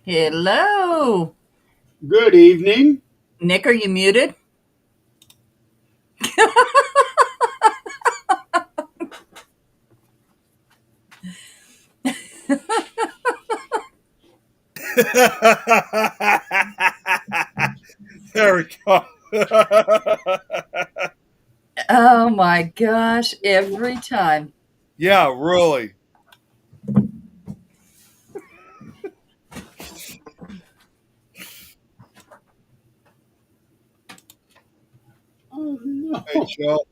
Hello. Good evening. Nick, are you muted? There we go. Oh my gosh, every time. Yeah, really. Oh no! Hey, Joe.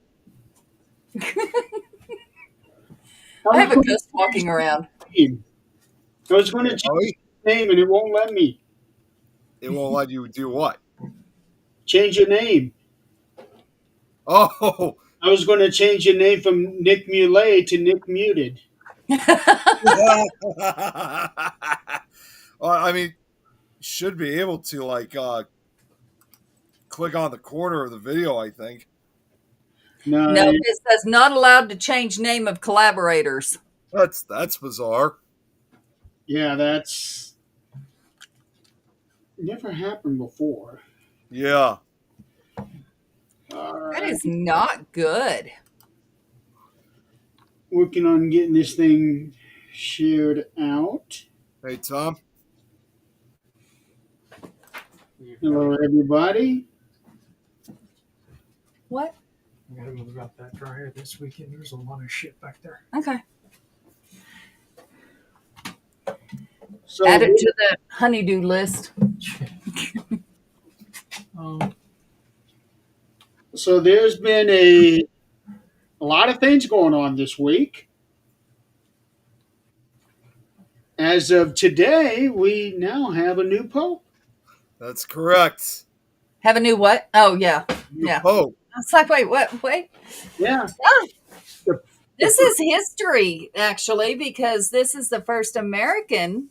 I I was have a going to ghost walking around. name. I was going to Hey, change Howie. your name, and it won't let me It won't let you do what? change your name. Oh, I was going to change your name from Nick Muley to Nick Muted. well, I mean, should be able to click on the corner of the video. I think No, No, it says not allowed to change name of collaborators. that's bizarre. yeah, that's never happened before. Yeah. All That right, is not good. working on getting this thing shared out. Hey, Tom. Hello, everybody. What? I gotta move out that dryer this weekend. There's a lot of shit back there. Okay. So, Add it to the honeydew list. Um, so there's been a lot of things going on this week. As of today, we now have a new pope. That's correct. Have a new what? Oh, yeah. New Yeah. Pope. I was like, wait, what? Wait. Yeah, Oh, the, the this is history, actually, because this is the first American.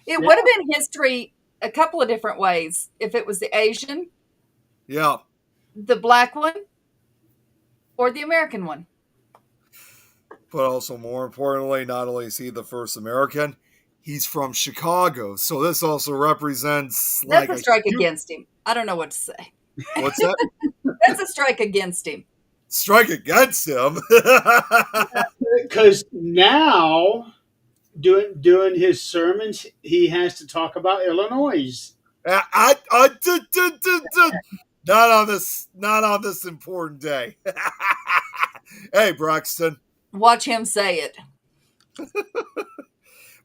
It yeah, would have been history a couple of different ways if it was the Asian, Yeah. the black one, or the American one. But also, more importantly, not only is he the first American, he's from Chicago. So this also represents That's like a a strike huge. against him. I don't know what to say. What's that? That's a strike against him. Strike against him. because now doing his sermons, he has to talk about Illinois. Not on this important day. Hey, Braxton. Watch him say it.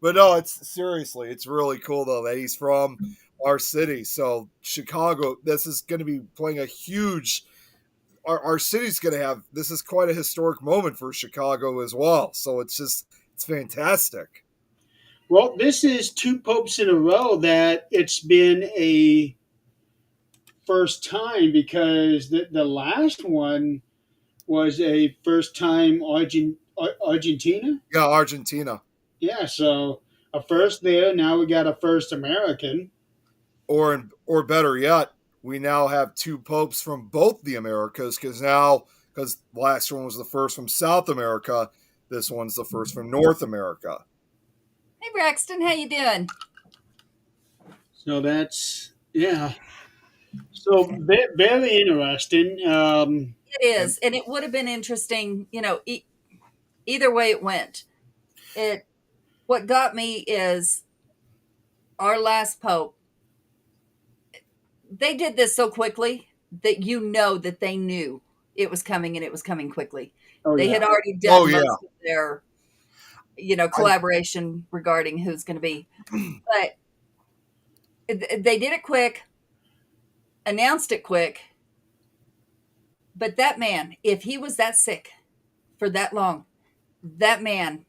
But no, it's seriously, it's really cool though that he's from our city. So Chicago, this is going to be playing a huge. Our city's going to have this is quite a historic moment for Chicago as well. So it's fantastic. Well, this is two popes in a row that it's been a first time because the last one was a first time Argentina. Yeah, Argentina, Yeah, so a first there. Now we got a first American. or better yet, we now have two popes from both the Americas because the last one was the first from South America, this one's the first from North America. Hey, Braxton, how you doing? So that's yeah. So very interesting. It And is, and it would have been interesting, either way it went. It What got me is our last pope. They did this so quickly that that they knew it was coming and it was coming quickly. Oh They yeah. had already oh done yeah, most of their, I, collaboration regarding who's going to be. But they did it quick, announced it quick. But that man, if he was that sick for that long, that man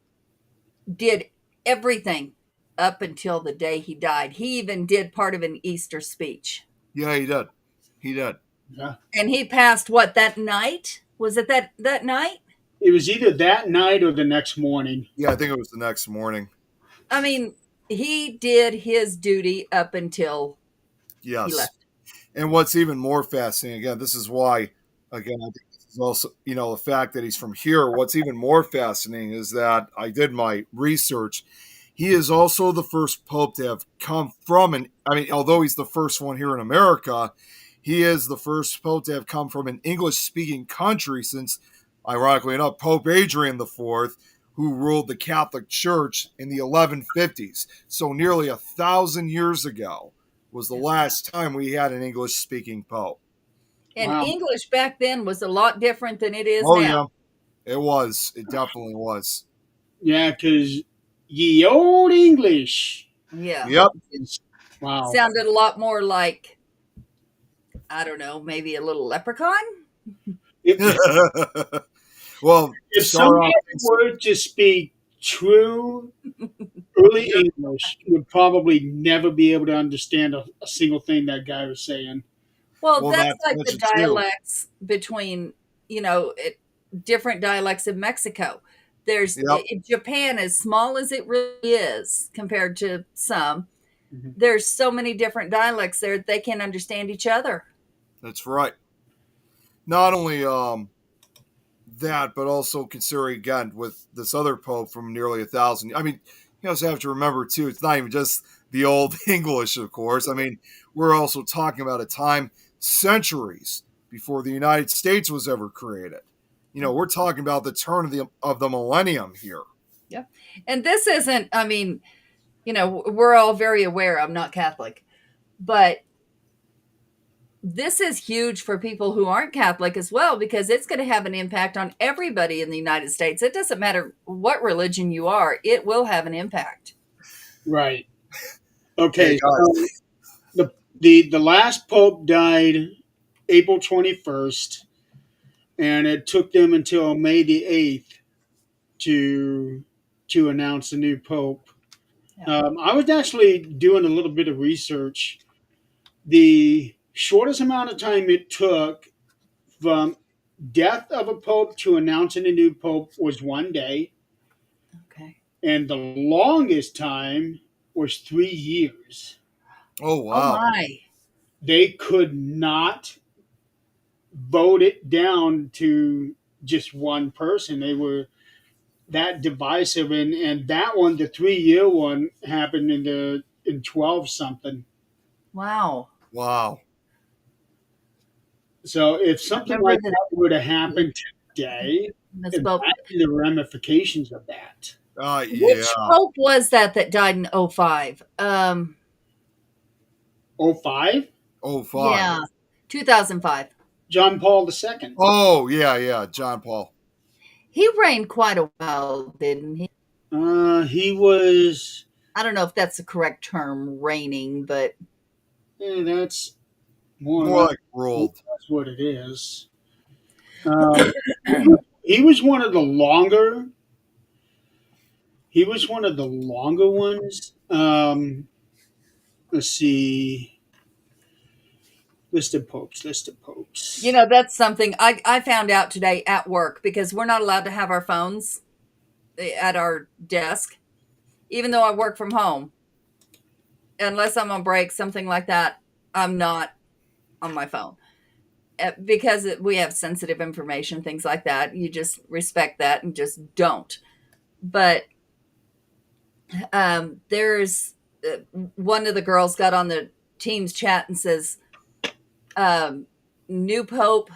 did everything up until the day he died. He even did part of an Easter speech. yeah, he did. Yeah. And he passed what, that night? Was it that night? It was either that night or the next morning. Yeah, I think it was the next morning. I mean, he did his duty up until he Yes. left. And what's even more fascinating, again, this is why, again, I think this is also, the fact that he's from here. What's even more fascinating is that I did my research. He is also the first pope to have come from although he's the first one here in America, he is the first pope to have come from an English-speaking country since, ironically enough, Pope Adrian IV, who ruled the Catholic Church in the 1150s. So nearly 1,000 years ago was the last time we had an English-speaking pope. And Wow. English back then was a lot different than it is Oh, now. yeah. It was. It definitely was. Yeah, because ye old English. Yeah. Yep. Wow. Sounded a lot more like, I don't know, maybe a little leprechaun? Well, If somebody were to speak true early English, would probably never be able to understand a single thing that guy was saying. Well, that's like the it too. dialects between, different dialects in Mexico. There's Yep. Japan, as small as it really is compared to some, Mhm. there's so many different dialects there that they can't understand each other. That's right. Not only that, but also considering, again, with this other pope from nearly 1,000. I mean, you also have to remember, too, it's not even just the old English, of course. I mean, we're also talking about a time centuries before the United States was ever created. We're talking about the turn of the millennium here. Yeah. And this isn't, I mean, we're all very aware I'm not Catholic, but this is huge for people who aren't Catholic as well, because it's going to have an impact on everybody in the United States. It doesn't matter what religion you are, it will have an impact. Right. Okay. Hey, So the last pope died April 21st, and it took them until May the 8th to announce a new pope. Yeah. I was actually doing a little bit of research. The shortest amount of time it took from death of a pope to announcing a new pope was 1 day, Okay. and the longest time was 3 years. Oh, Oh wow. my. They could not vote it down to just one person. They were that divisive, and that one, the 3 year one, happened in 12 something. Wow. Wow. So if something Remember like that- that were to happen today, That's about, imagine the ramifications of that. Yeah. which pope was that died in 05? 05, 05. Yeah, 2005. John Paul II. Oh, yeah. John Paul. He reigned quite a while, didn't he? He was. I don't know if that's the correct term, reigning, but That's more More like like ruled. that's what it is. He was one of the longer. He was one of the longer ones. Let's see. List of popes. that's something I found out today at work, because we're not allowed to have our phones at our desk, even though I work from home. Unless I'm on break, something like that, I'm not on my phone. Because we have sensitive information, things like that. You just respect that and just don't. But there's one of the girls got on the Teams chat and says, new pope,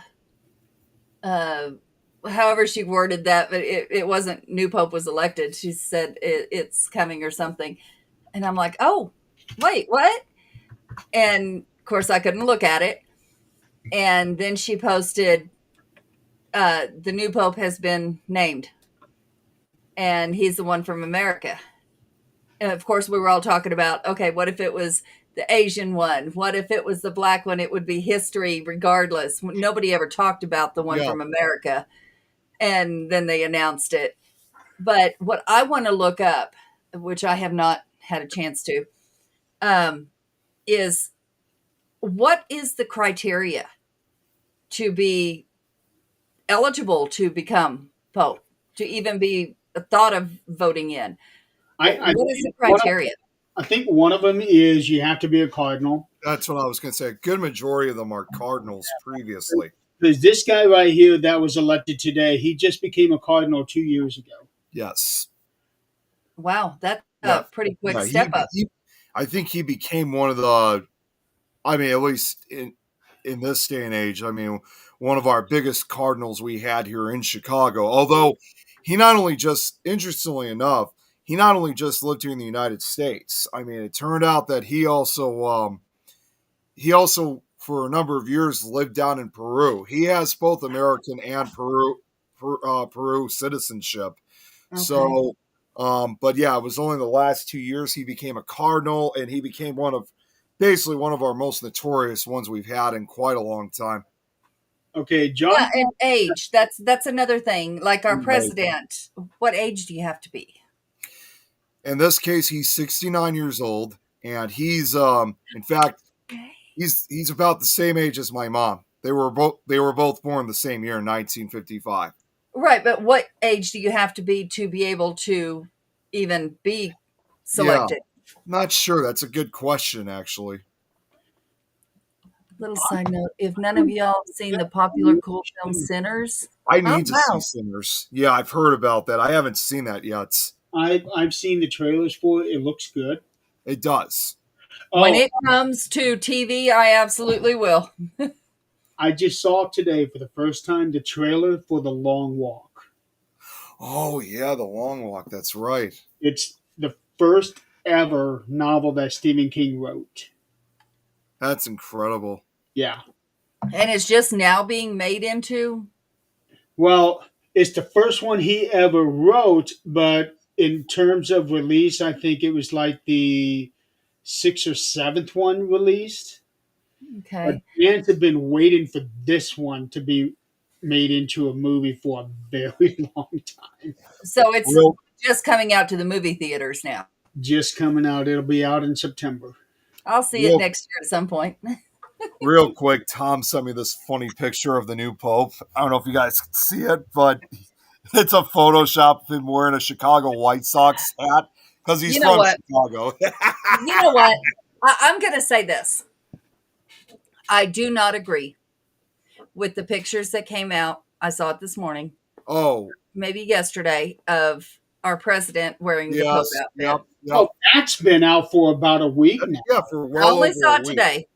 however she worded that, but it wasn't new pope was elected. She said it's coming or something. And I'm like, oh, wait, what? And of course I couldn't look at it. And then she posted, the new pope has been named, and he's the one from America. And of course we were all talking about, okay, what if it was the Asian one? What if it was the black one? It would be history regardless. Nobody ever talked about the one from America. And then they announced it. But what I want to look up, which I have not had a chance to, is what is the criteria to be eligible to become pope, to even be thought of voting in? What is the criteria? I think one of them is you have to be a cardinal. That's what I was going to say. A good majority of them are cardinals previously. Because this guy right here that was elected today, he just became a cardinal 2 years ago. Yes. Wow, that's Yeah, pretty quick yeah. step up. I think he became one of the. I mean, at least in this day and age, I mean, one of our biggest cardinals we had here in Chicago. Although he not only just, interestingly enough, he not only just lived here in the United States. I mean, it turned out that he also for a number of years lived down in Peru. He has both American and Peru citizenship. Okay. So, but yeah, it was only the last 2 years he became a cardinal, and he became basically one of our most notorious ones we've had in quite a long time. Okay, John. Yeah, and age. That's another thing. Like our Right. president, what age do you have to be? In this case, he's 69 years old, and he's in fact he's about the same age as my mom. They were both born the same year, 1955. Right, but what age do you have to be able to even be Yeah, selected? not sure. That's a good question, actually. Little side note: if none of y'all have seen the popular cult film Sinners, I oh need to see wow, Sinners. Yeah, I've heard about that. I haven't seen that yet. I've seen the trailers for it. It looks good. It does. when Oh, it comes to TV, I absolutely will. I just saw today for the first time the trailer for The Long Walk. Oh yeah, The Long Walk. That's right. It's the first ever novel that Stephen King wrote. That's incredible. Yeah. And it's just now being made into. Well, it's the first one he ever wrote, but in terms of release, I think it was like the sixth or seventh one released. But Okay, fans have been waiting for this one to be made into a movie for a very long time. so it's Real, just coming out to the movie theaters now. Just coming out. It'll be out in September. I'll see it real, next year at some point. real quick. Tom sent me this funny picture of the new Pope. I don't know if you guys can see it, but it's a Photoshop of him wearing a Chicago White Sox hat because he's You know from what? Chicago. You know what? I'm going to say this. I do not agree with the pictures that came out. I saw it this morning, Oh, maybe yesterday, of our president wearing the Pope yes. outfit. Yep. Yep. Oh, that's been out for about a week now. Yeah, for I well only over saw a it week. today.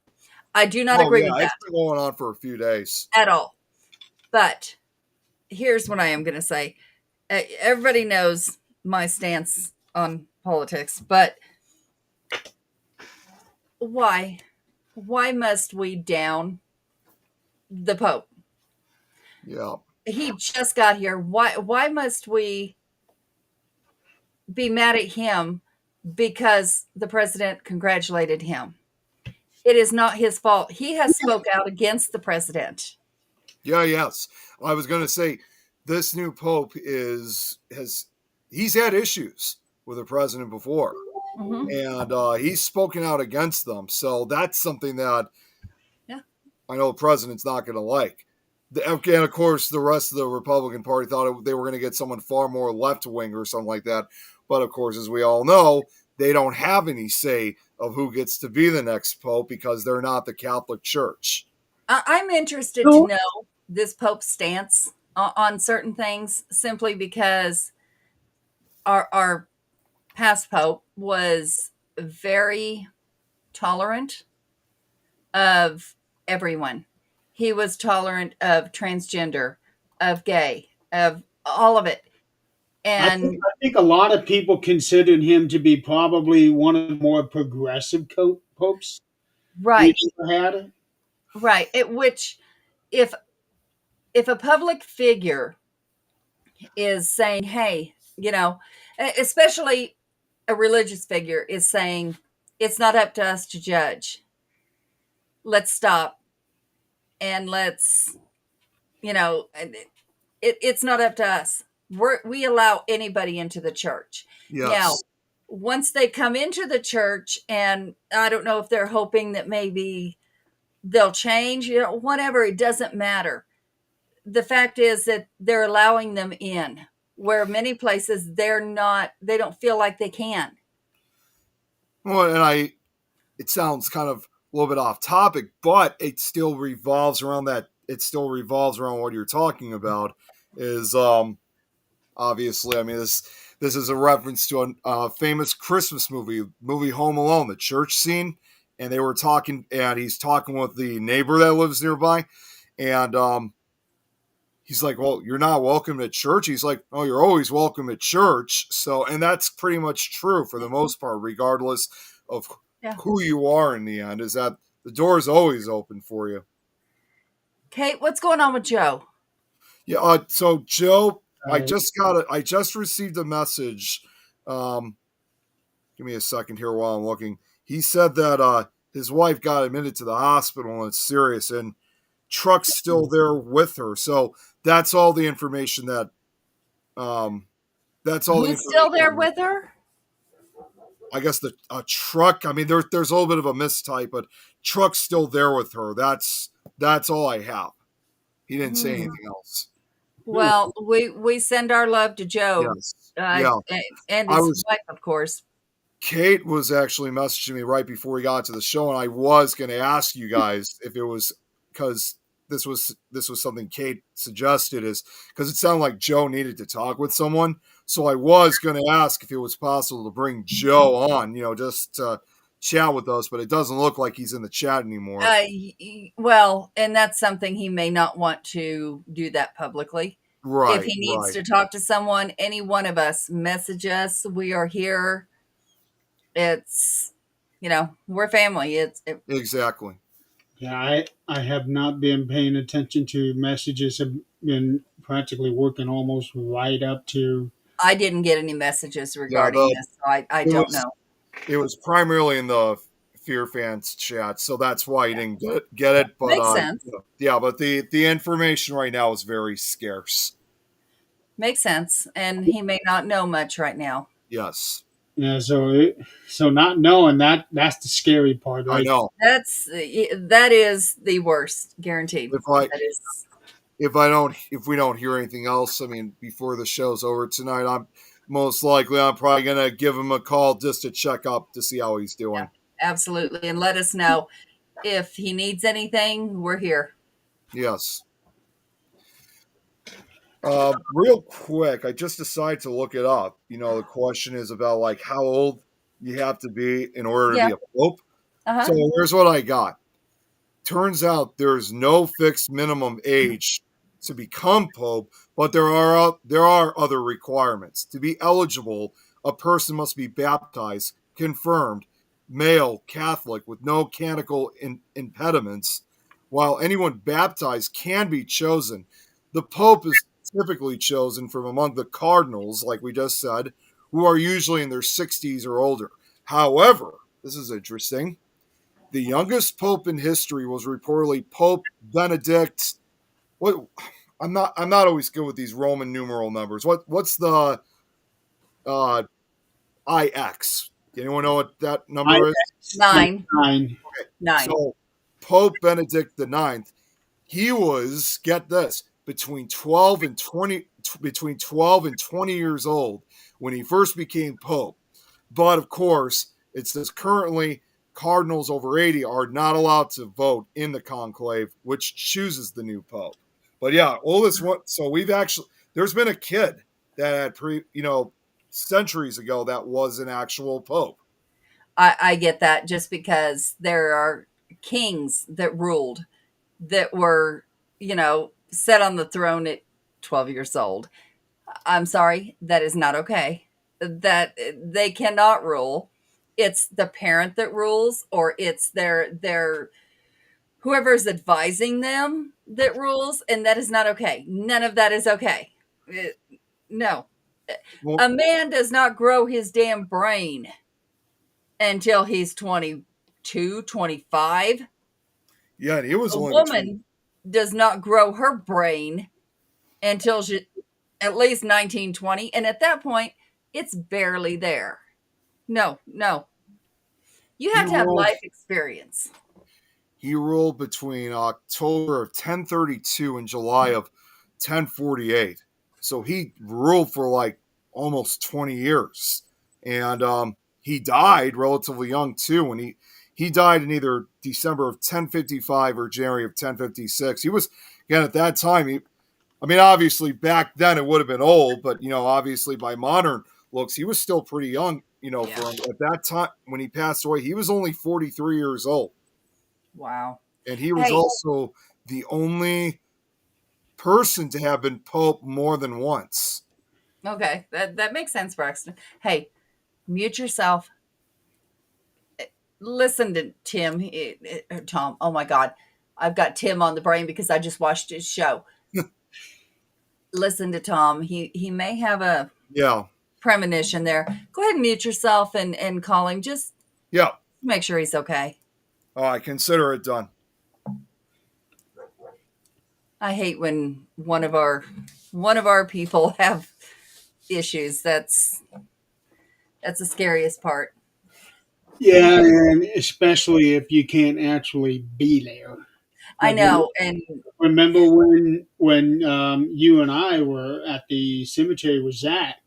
I do not Oh, agree yeah, with it's that been going on for a few days. at all. But here's what I am going to say. Everybody knows my stance on politics, but why? Why must we down the Pope? Yeah. He just got here. Why must we be mad at him because the president congratulated him? It is not his fault. He has spoke out against the president. Yeah, yes. I was going to say this new pope he's had issues with the president before, Mhm. and he's spoken out against them. So that's something that Yeah. I know the president's not going to like. And of course, the rest of the Republican Party thought they were going to get someone far more left wing or something like that. But of course, as we all know, they don't have any say of who gets to be the next pope because they're not the Catholic Church. I'm interested to know this Pope's stance on certain things simply because our past Pope was very tolerant of everyone. He was tolerant of transgender, of gay, of all of it. And I think a lot of people considered him to be probably one of the more progressive popes we've right, ever had. right. Which if a public figure is saying, hey, especially a religious figure is saying, it's not up to us to judge. Let's stop and let's, it's not up to us. We allow anybody into the church. Yes. Now, once they come into the church, and I don't know if they're hoping that maybe they'll change, whatever, it doesn't matter. The fact is that they're allowing them in, where many places they don't feel like they can. Well, and it sounds kind of a little bit off topic, but it still revolves around that. It still revolves around what you're talking about. Is obviously. I mean, this is a reference to a famous Christmas movie Home Alone, the church scene, and they were talking, and he's talking with the neighbor that lives nearby, and he's like, "Well, you're not welcome at church." He's like, "Oh, you're always welcome at church." So, and that's pretty much true for the most part, regardless of Yeah. who you are in the end, is that the door is always open for you. Kate, what's going on with Joe? Yeah. So Joe, I Uh, just received a message. Give me a second here while I'm looking. He said that his wife got admitted to the hospital and it's serious, and Truck's still there with her. So that's all the information that. That's all. Who's still there with her? I guess the Truck. I mean, there's a little bit of a mistype, but Truck's still there with her. That's all I have. He didn't say anything else. Well, we send our love to Joe. Yes. Yeah. And his wife, of course. Kate was actually messaging me right before we got to the show, and I was going to ask you guys if it was because this was something Kate suggested, is because it sounded like Joe needed to talk with someone. So I was going to ask if it was possible to bring Joe on, just to chat with us, but it doesn't look like he's in the chat anymore. Well, and that's something he may not want to do that publicly. Right. If he needs to talk to someone, any one of us, message us. We are here. It's, we're family. Exactly. Yeah, I have not been paying attention to messages. Have been practically working almost right up to. I didn't get any messages regarding this, so I don't know. It was primarily in the Fear Fans chat, so that's why you didn't get it. But Makes sense. Yeah, but the information right now is very scarce. Makes sense, and he may not know much right now. Yes. Yeah, so not knowing that's the scary part, right? I know. That is the worst, guaranteed. If we don't hear anything else, I mean, before the show's over tonight, I'm probably gonna give him a call just to check up to see how he's doing. Yeah, absolutely, and let us know if he needs anything. We're here. Yes. Real quick, I just decided to look it up. The question is about like how old you have to be in order to be a pope. Uh-huh. So here's what I got. Turns out there's no fixed minimum age to become pope, but there are other requirements. To be eligible, a person must be baptized, confirmed, male, Catholic, with no canonical impediments. While anyone baptized can be chosen, the pope is typically chosen from among the cardinals, like we just said, who are usually in their 60s or older. However, this is interesting. The youngest pope in history was reportedly Pope Benedict. What? I'm not always good with these Roman numeral numbers. What's the IX? Anyone know what that number is? 9. Okay. 9. So Pope Benedict IX, he was, get this, between 12 and 20 years old when he first became pope. But of course, it says currently cardinals over 80 are not allowed to vote in the conclave, which chooses the new pope. But yeah, oldest one. So there's been a kid that had centuries ago that was an actual pope. I get that, just because there are kings that ruled that were, set on the throne at 12 years old. I'm sorry, that is not okay. That they cannot rule. It's the parent that rules, or it's their whoever is advising them that rules, and that is not okay. None of that is okay. No. Well, a man does not grow his damn brain until he's 22, 25. Yeah, and he was A only woman does not grow her brain until she at least 19, 20. And at that point, it's barely there. No. You have to have life experience. He ruled between October of 1032 and July of 1048. So he ruled for like almost 20 years. And he died relatively young too. When he died in either December of 1055 or January of 1056. He was, again, at that time, I mean, obviously back then it would have been old, but obviously by modern looks, he was still pretty young. Yeah. For at that time when he passed away, he was only 43 years old, Wow. and he was Hey. also the only person to have been pope more than once. Okay, that makes sense, Braxton. Hey, mute yourself. Listen to Tim, Tom. Oh my God, I've got Tim on the brain because I just watched his show. Listen to Tom. He may have a premonition there. Go ahead and mute yourself and call him. Just make sure he's okay. Oh, I consider it done. I hate when one of our people have issues. That's the scariest part. Yeah, and especially if you can't actually be there. I know. And remember when you and I were at the cemetery with Zach?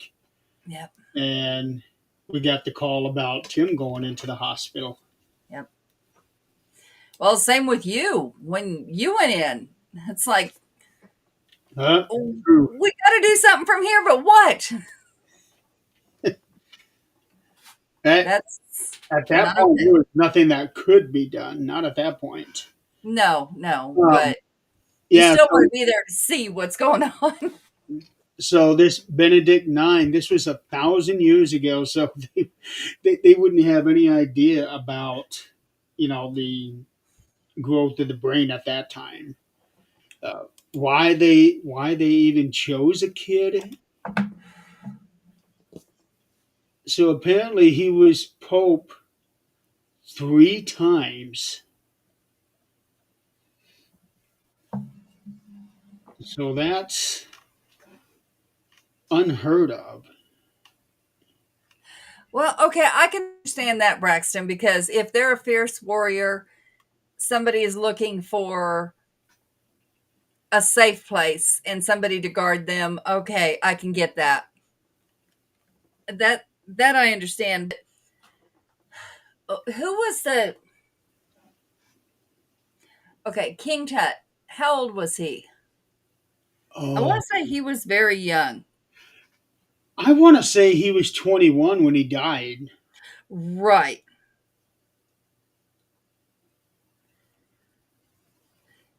Yep. And we got the call about Tim going into the hospital. Yep. Well, same with you. When you went in, it's like, we got to do something from here, but what? At that point, there was nothing that could be done. Not at that point. No, but you still want to be there to see what's going on. So this Benedict IX, this was 1,000 years ago. So they wouldn't have any idea about, the growth of the brain at that time. Why they even chose a kid. So apparently he was Pope 3 times. So that's unheard of. Well, okay, I can understand that, Braxton, because if they're a fierce warrior, somebody is looking for a safe place and somebody to guard them. Okay, I can get that. That I understand. Who was the... Okay, King Tut. How old was he? I want to say he was very young. I want to say he was 21 when he died. Right.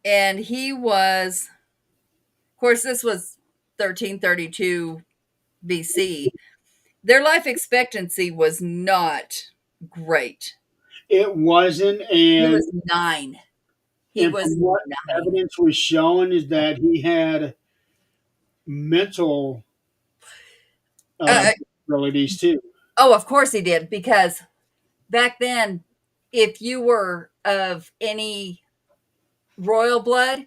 And he was, of course, this was 1332 BC. Their life expectancy was not great. It wasn't, and he was 9. He was what 9. Evidence was shown is that he had mental abilities too. Oh, of course he did, because back then, if you were of any royal blood,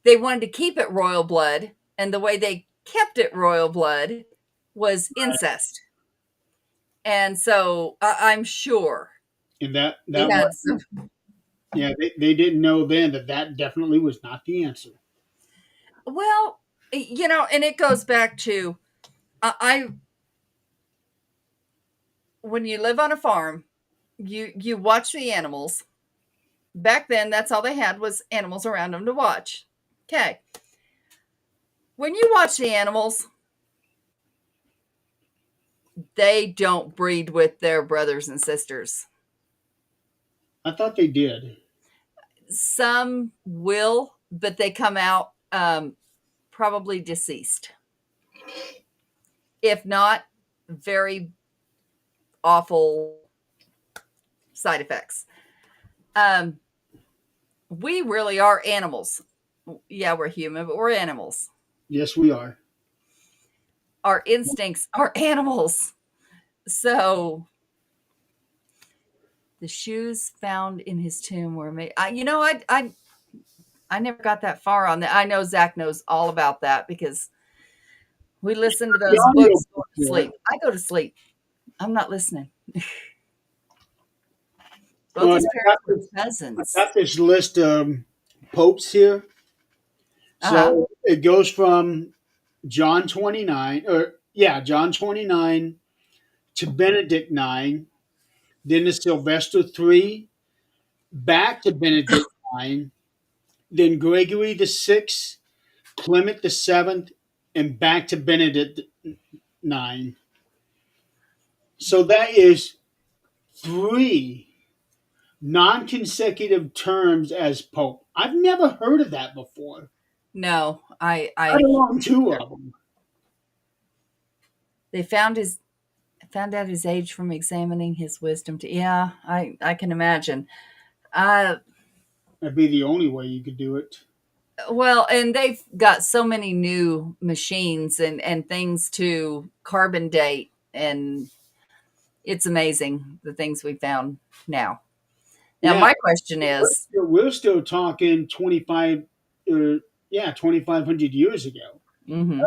they wanted to keep it royal blood, and the way they kept it royal blood was incest. And so I'm sure. And that was, yeah, they didn't know then that definitely was not the answer. Well, and it goes back to when you live on a farm, you watch the animals. Back then, that's all they had was animals around them to watch. Okay. When you watch the animals, they don't breed with their brothers and sisters. I thought they did. Some will, but they come out probably deceased. If not, very awful side effects. We really are animals. Yeah, we're human, but we're animals. Yes, we are. Our instincts are animals. So the shoes found in his tomb were made. I never got that far on that. I know Zach knows all about that because we listen to those books going to sleep. I go to sleep. I'm not listening. Both his parents were cousins. I got this list of popes here. So it goes from John 29 to Benedict 9, then to Sylvester 3, back to Benedict 9, then Gregory the 6th, Clement the Seventh, and back to Benedict IX. So that is 3 non-consecutive terms as Pope. I've never heard of that before. No, Let alone 2 of them. they found out his age from examining his wisdom. Yeah, I can imagine. Uh, That'd be the only way you could do it. well, and they've got so many new machines and things to carbon date, and it's amazing the things we found now. Now, Yeah, my question is, we're still talking 2,500 years ago. mhm.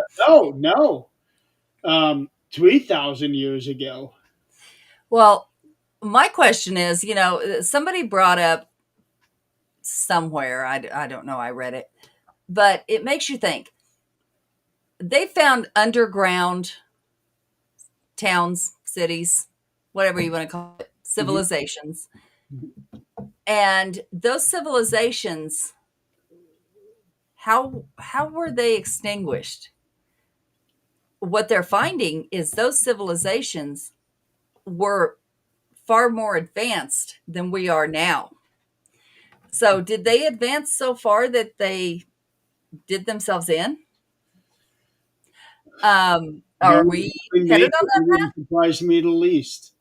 No, 3,000 years ago. Well, my question is, somebody brought up somewhere, I don't know, I read it, but it makes you think. They found underground towns, cities, whatever you want to call it, Mhm. civilizations. And those civilizations, how were they extinguished? What they're finding is those civilizations were far more advanced than we are now. So, did they advance so far that they did themselves in? Are No, we nothing headed major on that wouldn't surprise me the least.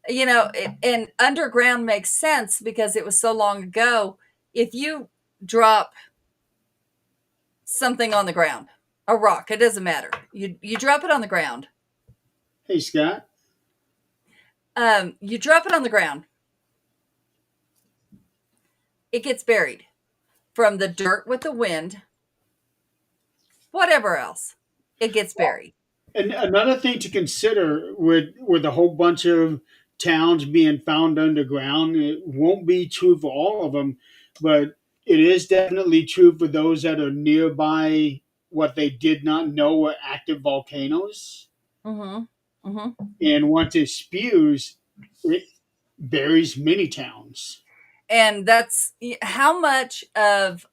And underground makes sense because it was so long ago. If you drop something on the ground, a rock, it doesn't matter. You drop it on the ground. Hey, Scott. You drop it on the ground. It gets buried from the dirt with the wind, whatever else. It gets buried. And another thing to consider with a whole bunch of towns being found underground, it won't be true for all of them, but it is definitely true for those that are nearby what they did not know were active volcanoes. Mm-hmm. Mm-hmm. And once it spews, it buries many towns. And that's how much of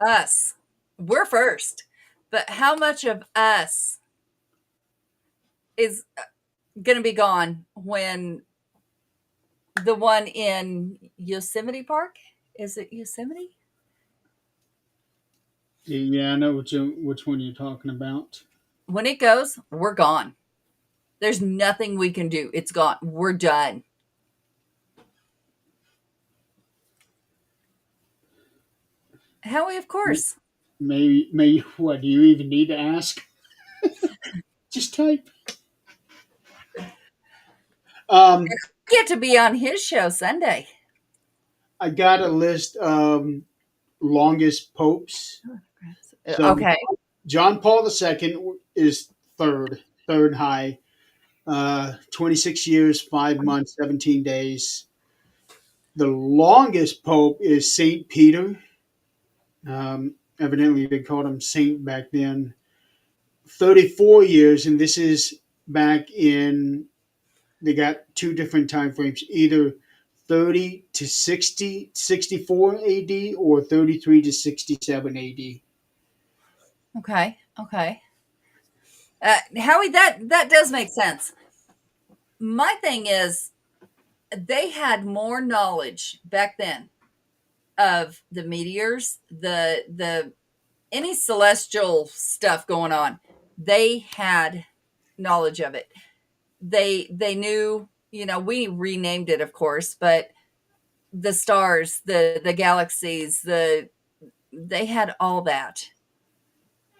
us, we're first, but how much of us is going to be gone when the one in Yosemite Park, is it Yosemite? Yeah, I know which one you're talking about. When it goes, we're gone. There's nothing we can do. It's gone. We're done. Howie, of course. Maybe what do you even need to ask? Just type. Get to be on his show Sunday. I got a list of longest popes. So Okay. John Paul II is third high. 26 years, 5 months, 17 days. The longest pope is Saint Peter. Evidently, they called him Saint back then. 34 years, and this is back in. They got 2 different time frames, either 30 to 64 AD or 33 to 67 AD. Okay. Okay. Howie, that does make sense. My thing is, they had more knowledge back then of the meteors, the any celestial stuff going on. They had knowledge of it. They knew, we renamed it, of course, but the stars, the galaxies, they had all that.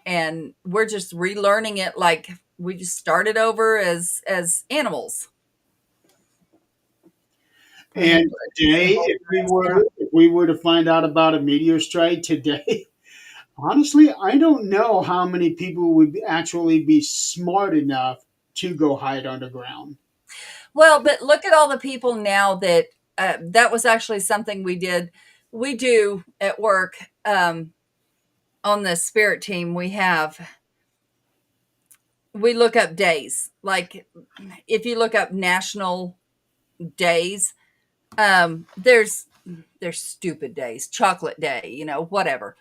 And we're just relearning it, like we just started over as animals. And today, if we were to find out about a meteor strike today, honestly, I don't know how many people would actually be smart enough to go hide underground. Well, but look at all the people now that was actually something we do at work. On the spirit team, we look up days. Like if you look up national days, there's stupid days, chocolate day, whatever.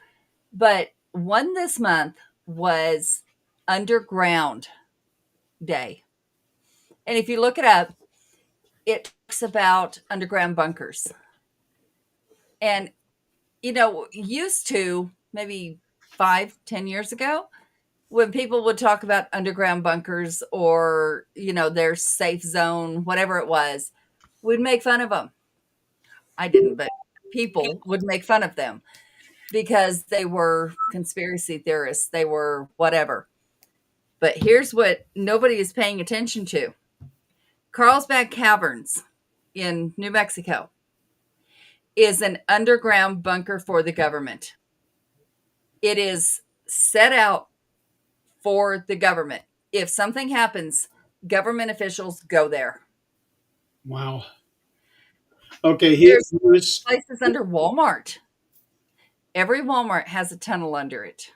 But one this month was Underground Day. And if you look it up, it talks about underground bunkers. And, used to maybe 5-10 years ago, when people would talk about underground bunkers or, their safe zone, whatever it was, we'd make fun of them. I didn't, but people would make fun of them because they were conspiracy theorists. They were whatever. But here's what nobody is paying attention to. Carlsbad Caverns in New Mexico is an underground bunker for the government. It is set out for the government. If something happens, government officials go there. Wow. Okay, There's here's places under Walmart. Every Walmart has a tunnel under it.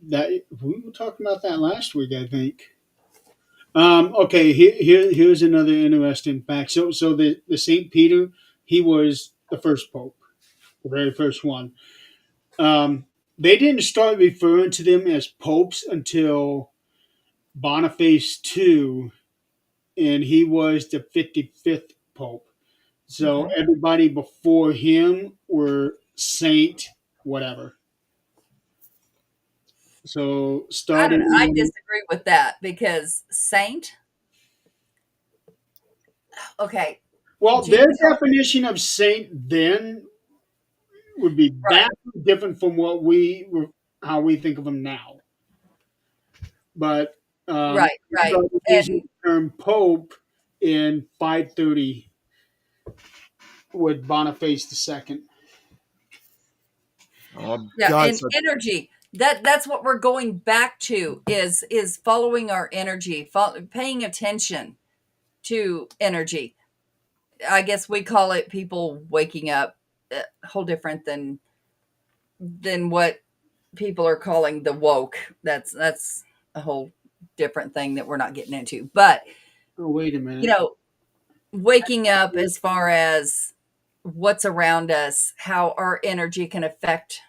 that. We were talking about that last week, I think. Okay, here's another interesting fact. So the Saint Peter, he was the first pope, the very first one. They didn't start referring to them as popes until Boniface II, and he was the 55th pope. So Okay. everybody before him were Saint whatever. So I don't know. I starting, disagree with that because saint, okay, well, their Jesus, definition of saint then would be right, vastly different from how we think of them now. But right, we right. started using And the term pope in 530 with Boniface II. yeah, and Guys, energy. That's what we're going back to is following our energy, paying attention to energy. I guess we call it people waking up, whole different than what people are calling the woke. That's a whole different thing that we're not getting into. But Oh, wait a you minute. know, waking up as far as what's around us, how our energy can affect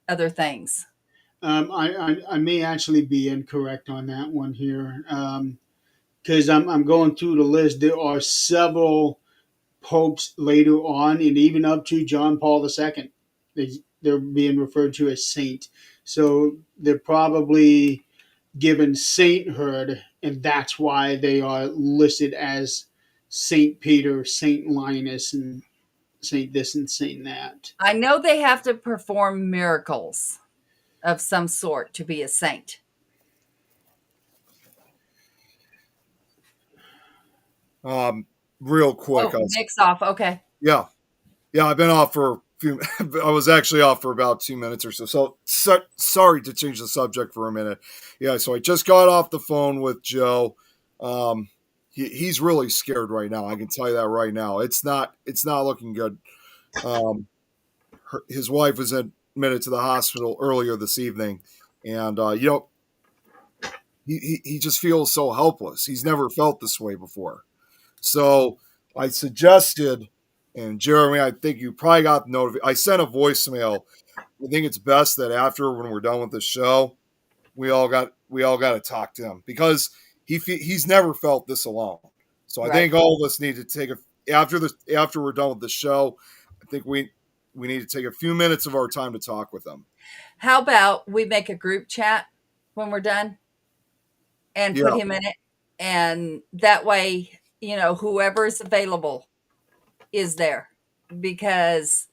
other things. I may actually be incorrect on that one here because I'm going through the list. There are several popes later on, and even up to John Paul II. They're being referred to as saint. So they're probably given sainthood, and that's why they are listed as Saint Peter, Saint Linus, and Saint this and Saint that. I know they have to perform miracles of some sort to be a saint. um, real quick, Oh, Nick's off. Okay. yeah, yeah, I've been off for a few. I was actually off for about 2 minutes or so. So sorry to change the subject for a minute. Yeah, so I just got off the phone with Joe. Um, he's really scared right now. I can tell you that right now. It's not looking good. Um, his wife was admitted to the hospital earlier this evening, and he just feels so helpless. He's never felt this way before. So I suggested, and Jeremy, I think you probably got the notification. I sent a voicemail. I think it's best that after, when we're done with the show, we all got to talk to him because he's never felt this alone. So I Right. think all of us need to take after we're done with the show. I think we need to take a few minutes of our time to talk with him. How about we make a group chat when we're done and put Yeah, him in it? And that way, whoever is available is there because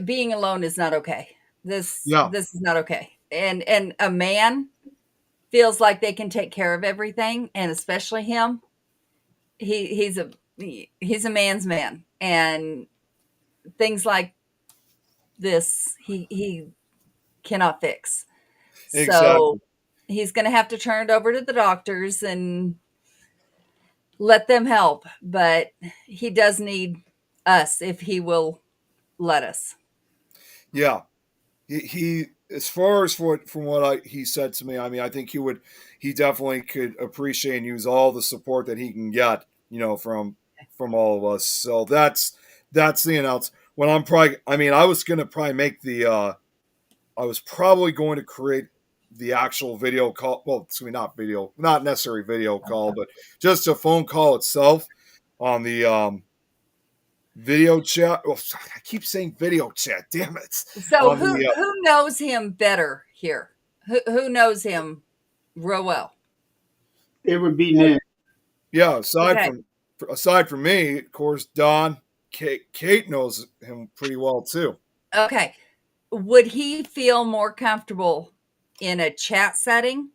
being alone is not okay. This yeah, this is not okay. And a man feels like they can take care of everything, and especially him. He's a man's man, and things like this he cannot fix. So exactly. he's going to have to turn it over to the doctors and let them help. But he does need us if he will let us. Yeah, he as far as from what he said to me, I mean, I think he definitely could appreciate and use all the support that he can get, from all of us. So that's the announce. When I'm probably, I mean, I was gonna probably make I was probably going to create the actual video call. Well, excuse me, not necessary video call, but just a phone call itself on the video chat. Oh, I keep saying video chat. Damn it! So On the who knows him better here? Who knows him real well? It would be Nick. yeah. Okay. Aside from me, of course, Don, Kate knows him pretty well too. Okay. Would he feel more comfortable in a chat setting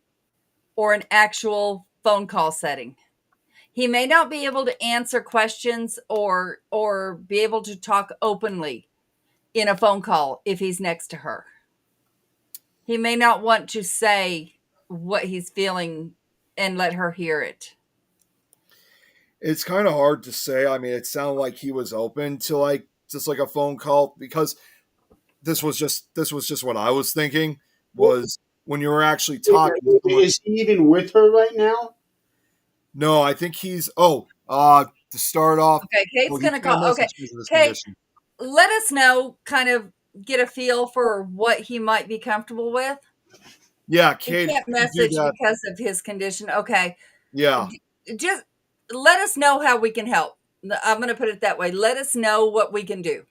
or an actual phone call setting? He may not be able to answer questions or be able to talk openly in a phone call if he's next to her. He may not want to say what he's feeling and let her hear it. It's kind of hard to say. I mean, it sounded like he was open to like just like a phone call because this was just what I was thinking was when you were actually talking to someone. Is he even with her right now? No, I think he's to start off. Okay, Kate's well, going to call. Okay, Kate, condition. let us know, kind of get a feel for what he might be comfortable with. Yeah, He Kate. can't do message that. because of his condition. Okay, Yeah, just let us know how we can help. I'm going to put it that way. Let us know what we can do.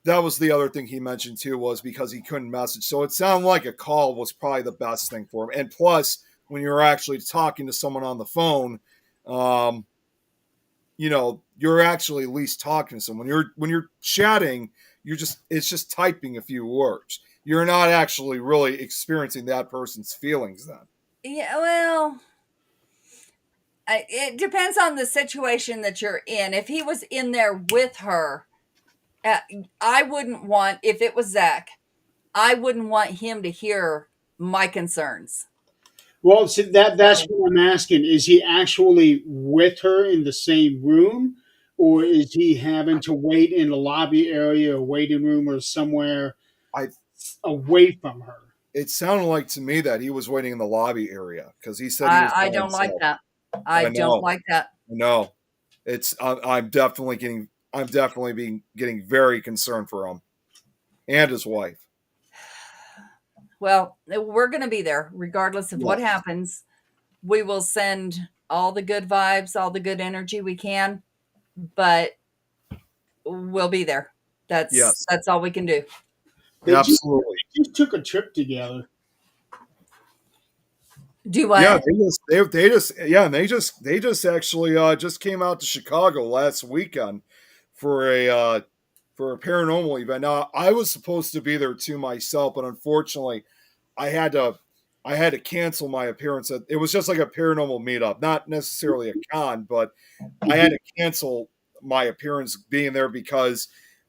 that was the other thing he mentioned too was because he couldn't message. So it sounded like a call was probably the best thing for him. And plus, when you're actually talking to someone on the phone, you're actually at least talking to someone. When you're chatting, it's just typing a few words. You're not actually really experiencing that person's feelings then. Yeah, well, it depends on the situation that you're in. If he was in there with her, I wouldn't want, if it was Zach, I wouldn't want him to hear my concerns. Well, so that's what I'm asking. Is he actually with her in the same room, or is he having to wait in the lobby area, or waiting room, or somewhere I away from her? It sounded like to me that he was waiting in the lobby area because he said he was. I by don't like himself. that. I don't like that. No, I'm definitely getting very concerned for him and his wife. Well, we're going to be there regardless of what Yes. happens. We will send all the good vibes, all the good energy we can, but we'll be there. Yes. That's all we can do. They Absolutely. just took a trip together. Do what? Yeah, they just actually just came out to Chicago last weekend for a paranormal event. Now I was supposed to be there too myself, but unfortunately I had to cancel my appearance. It was just like a paranormal meetup, not necessarily a con, but I had to cancel my appearance being there because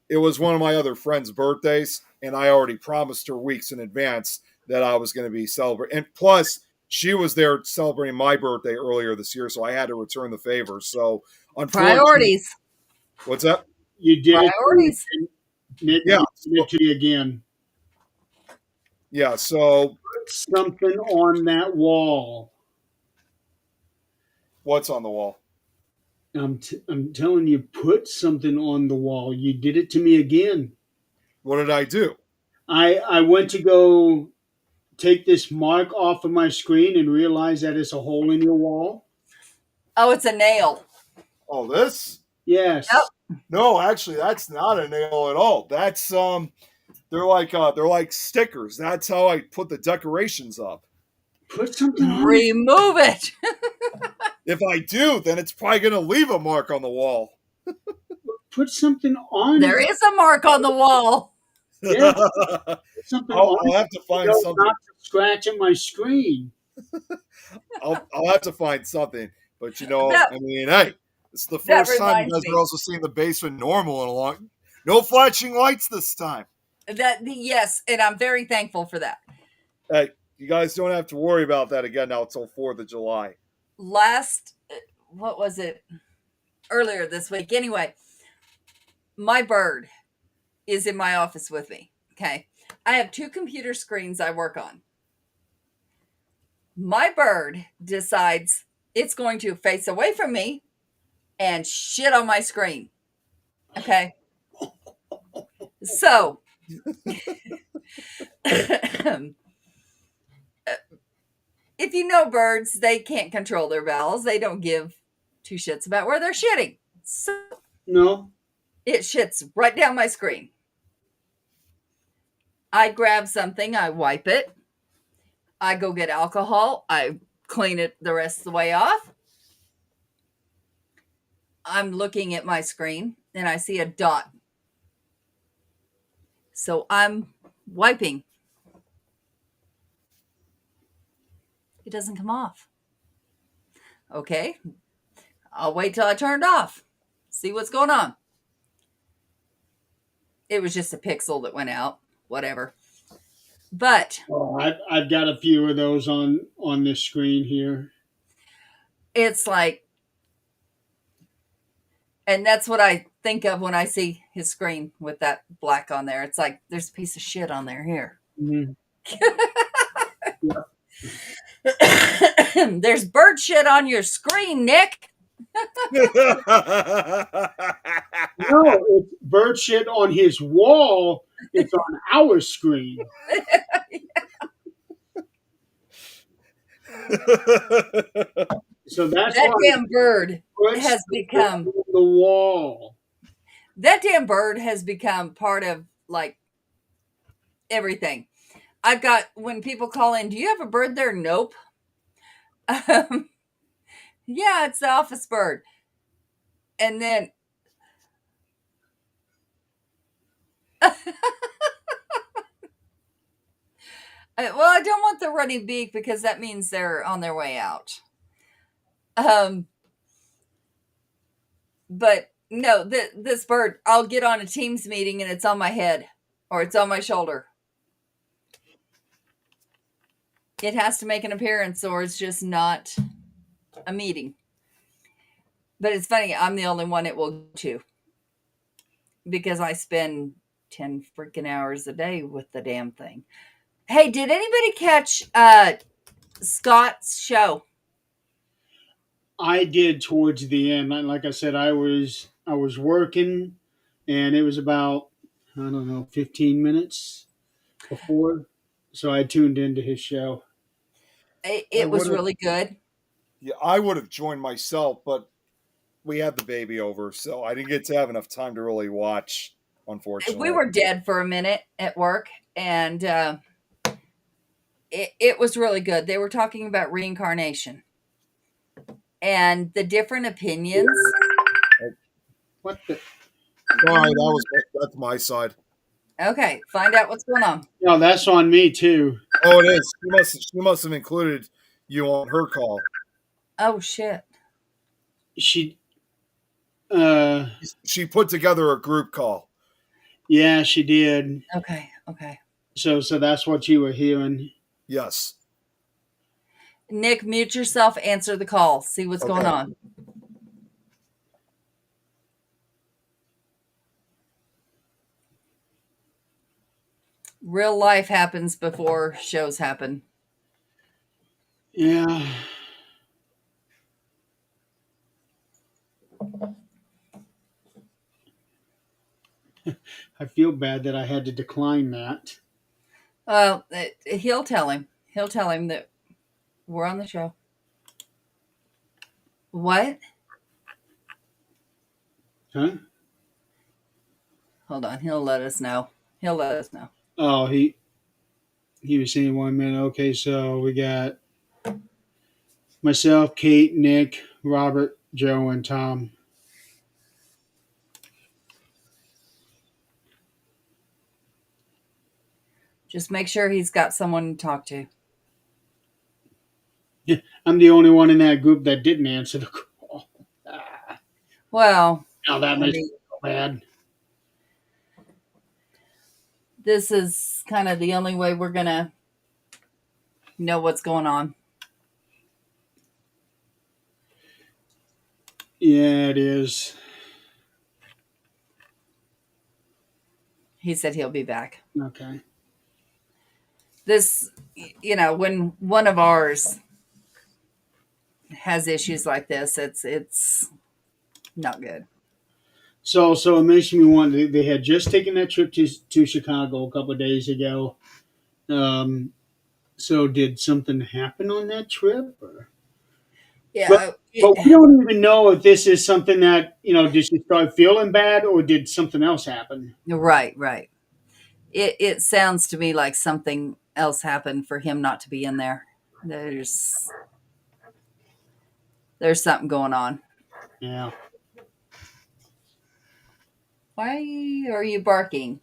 it was one of my other friends' birthdays, and I already promised her weeks in advance that I was going to be celebrating. And plus, she was there celebrating my birthday earlier this year, so I had to return the favor. So, unfortunately, Priorities. what's that? You did Priorities. it. Nick, Yeah. Nick to you again. Yeah. So, Put something on that wall. what's on the wall? I'm telling you, put something on the wall. You did it to me again. What did I do? I went to go take this mark off of my screen and realize that it's a hole in your wall. Oh, it's a nail. Oh, this? Yes. Yep. No, actually, that's not a nail at all. That's they're like stickers. That's how I put the decorations up. Put something on it. Remove it. If I do, then it's probably going to leave a mark on the wall. Put something on There it. is a mark on the wall. Yeah. Put something I'll on have to find it. something. Not to scratch at my screen. I'll have to find something. But That- I mean, hey, it's the that first time you reminds guys me. are also seeing the basement normal in a long. No flashing lights this time. Yes, and I'm very thankful for that. Hey, you guys don't have to worry about that again now until 4th of July. What was it? Earlier this week. Anyway, my bird is in my office with me. Okay. I have 2 computer screens I work on. My bird decides it's going to face away from me and shit on my screen. Okay. So If you know birds, they can't control their bowels. They don't give two shits about where they're shitting. So No. it shits right down my screen. I grab something, I wipe it. I go get alcohol. I clean it the rest of the way off. I'm looking at my screen and I see a dot. So I'm wiping. It doesn't come off. Okay. I'll wait till I turn it off. See what's going on. It was just a pixel that went out. Whatever. But Oh, I've got a few of those on this screen here. it's like, and that's what I think of when I see his screen with that black on there. It's like, there's a piece of shit on there here. Mhm. There's bird shit on your screen, Nick. No, it's bird shit on his wall. It's on our screen. So that's That why damn bird puts has become on the wall. that damn bird has become part of like everything. I've got, when people call in, do you have a bird there? Nope. Yeah, it's the office bird. And then well, I don't want the running beak because that means they're on their way out. But no, this bird, I'll get on a Teams meeting and it's on my head or it's on my shoulder. It has to make an appearance or it's just not a meeting. But it's funny, I'm the only one it will go to because I spend 10 freaking hours a day with the damn thing. Hey, did anybody catch Scott's show? I did towards the end. Like I said, I was working, and it was about, I don't know, 15 minutes before, so I tuned into his show. It was really good. Yeah, I would have joined myself, but we had the baby over, so I didn't get to have enough time to really watch, unfortunately. We were dead for a minute at work, and it was really good. They were talking about reincarnation and the different opinions. What the? Sorry, that's my side. Okay, find out what's going on. No, that's on me too. Oh, it is. She must have included you on her call. Oh shit. She, She put together a group call. yeah, she did. Okay. So that's what you were hearing. Yes. Nick, mute yourself, answer the call, see what's going on. Real life happens before shows happen. Yeah. I feel bad that I had to decline that. Well, he'll tell him. He'll tell him that we're on the show. What? Huh? Hold on. He'll let us know. Oh, he was saying 1 minute. Okay, so we got myself, Kate, Nick, Robert, Joe, and Tom. Just make sure he's got someone to talk to. I'm the only one in that group that didn't answer the call. Well, Now that makes me so bad. this is kind of the only way we're going to know what's going on. Yeah, it is. He said he'll be back. Okay. This, when one of ours has issues like this, it's not good. So it makes me wonder. They had just taken that trip to Chicago a couple of days ago. Um, so did something happen on that trip? But Yeah. but we don't even know if this is something that did she start feeling bad or did something else happen? Right, right. It sounds to me like something else happened for him not to be in there. There's there's something going on. Yeah. Why are you barking?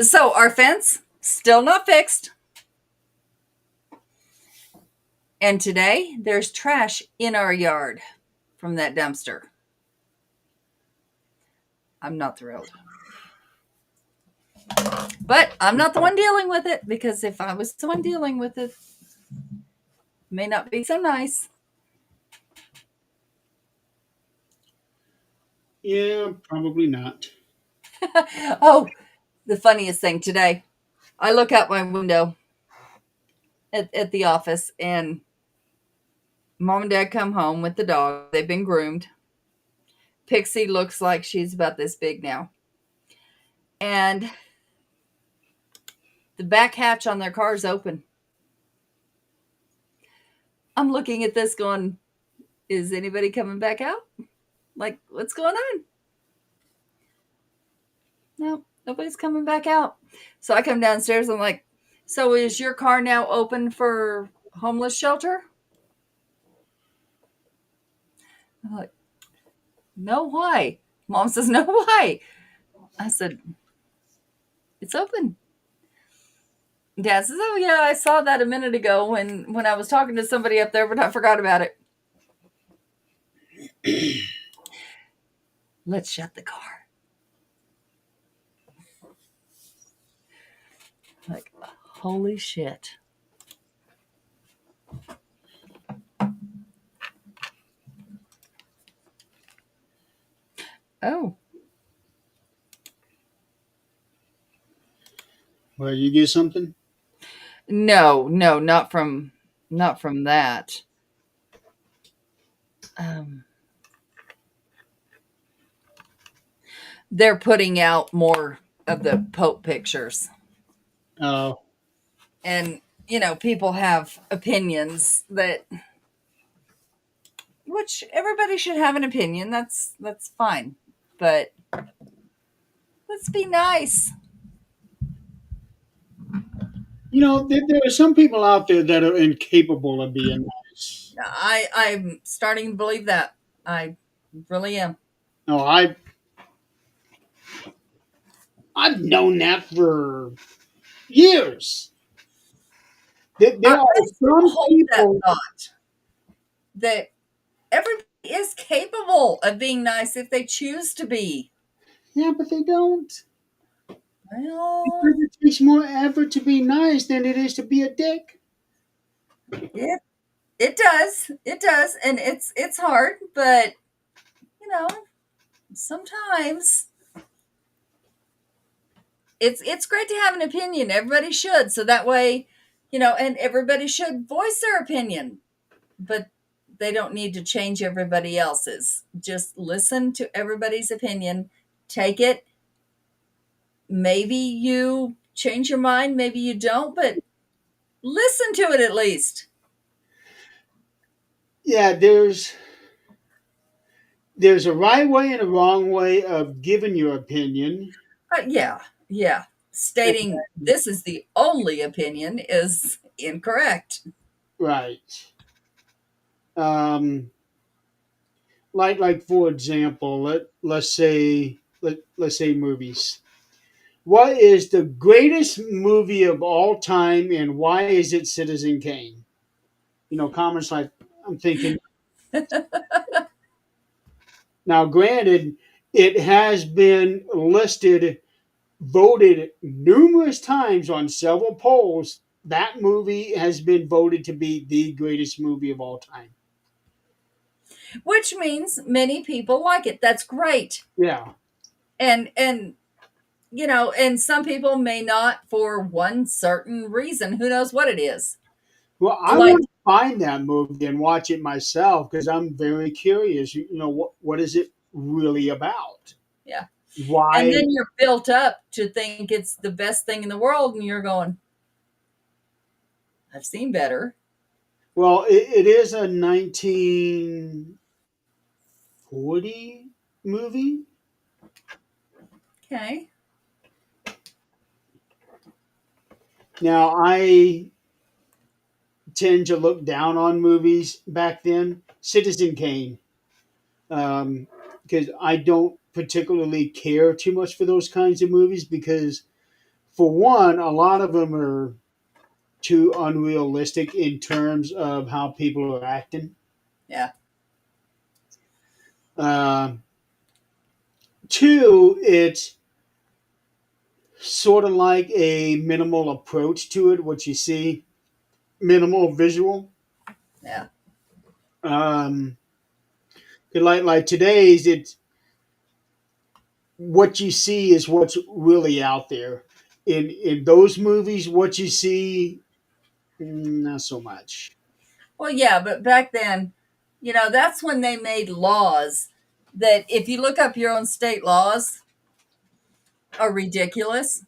So our fence still not fixed. And today there's trash in our yard from that dumpster. I'm not thrilled. But I'm not the one dealing with it because if I was the one dealing with it, may not be so nice. Yeah, probably not. Oh, the funniest thing today, I look out my window at the office and mom and dad come home with the dog. They've been groomed. Pixie looks like she's about this big now. And the back hatch on their car is open. I'm looking at this going, is anybody coming back out? Like, what's going on? No, nobody's coming back out. So I come downstairs. I'm like, so is your car now open for homeless shelter? I'm like, no, why? Mom says, no, why? I said, it's open. Dad says, oh, yeah, I saw that a minute ago when I was talking to somebody up there, but I forgot about it. Let's shut the car. Like, holy shit. Oh, Well, you get something? no, not from that. Um, they're putting out more of the Pope pictures. Oh, And, people have opinions that which everybody should have an opinion. That's fine. But let's be nice. there are some people out there that are incapable of being nice. I'm starting to believe that. I really am. No, I've known that for years. There are I still some hold that people. thought that everybody is capable of being nice if they choose to be. Yeah, but they don't. Well, Because it takes more effort to be nice than it is to be a dick. it it does. It does. And it's hard, but you know, sometimes it's great to have an opinion. Everybody should. So that way, and everybody should voice their opinion. But they don't need to change everybody else's. Just listen to everybody's opinion, take it. Maybe you change your mind, maybe you don't, but listen to it at least. Yeah, there's a right way and a wrong way of giving your opinion. Yeah, yeah. Stating this is the only opinion is incorrect. Right. Um, like for example, let's say movies. What is the greatest movie of all time, and why is it Citizen Kane? Comments like I'm thinking. Now, granted, it has been listed, voted numerous times on several polls. That movie has been voted to be the greatest movie of all time. Which means many people like it. That's great. Yeah. And and some people may not for one certain reason. Who knows what it is? Well, I Like want find that movie and watch it myself because I'm very curious. What is it really about? Yeah. And Why? then you're built up to think it's the best thing in the world, and you're going, I've seen better. Well, it is a 1940 movie. Okay. Now, I tend to look down on movies back then. Citizen Kane, because I don't particularly care too much for those kinds of movies because, for one, a lot of them are too unrealistic in terms of how people are acting. Yeah. Uh, Two, it's sort of like a minimal approach to it, what you see, minimal visual. Yeah. Um, like today's, it's what you see is what's really out there. In those movies, what you see, not so much. Well, yeah, but back then, that's when they made laws that if you look up your own state laws are ridiculous.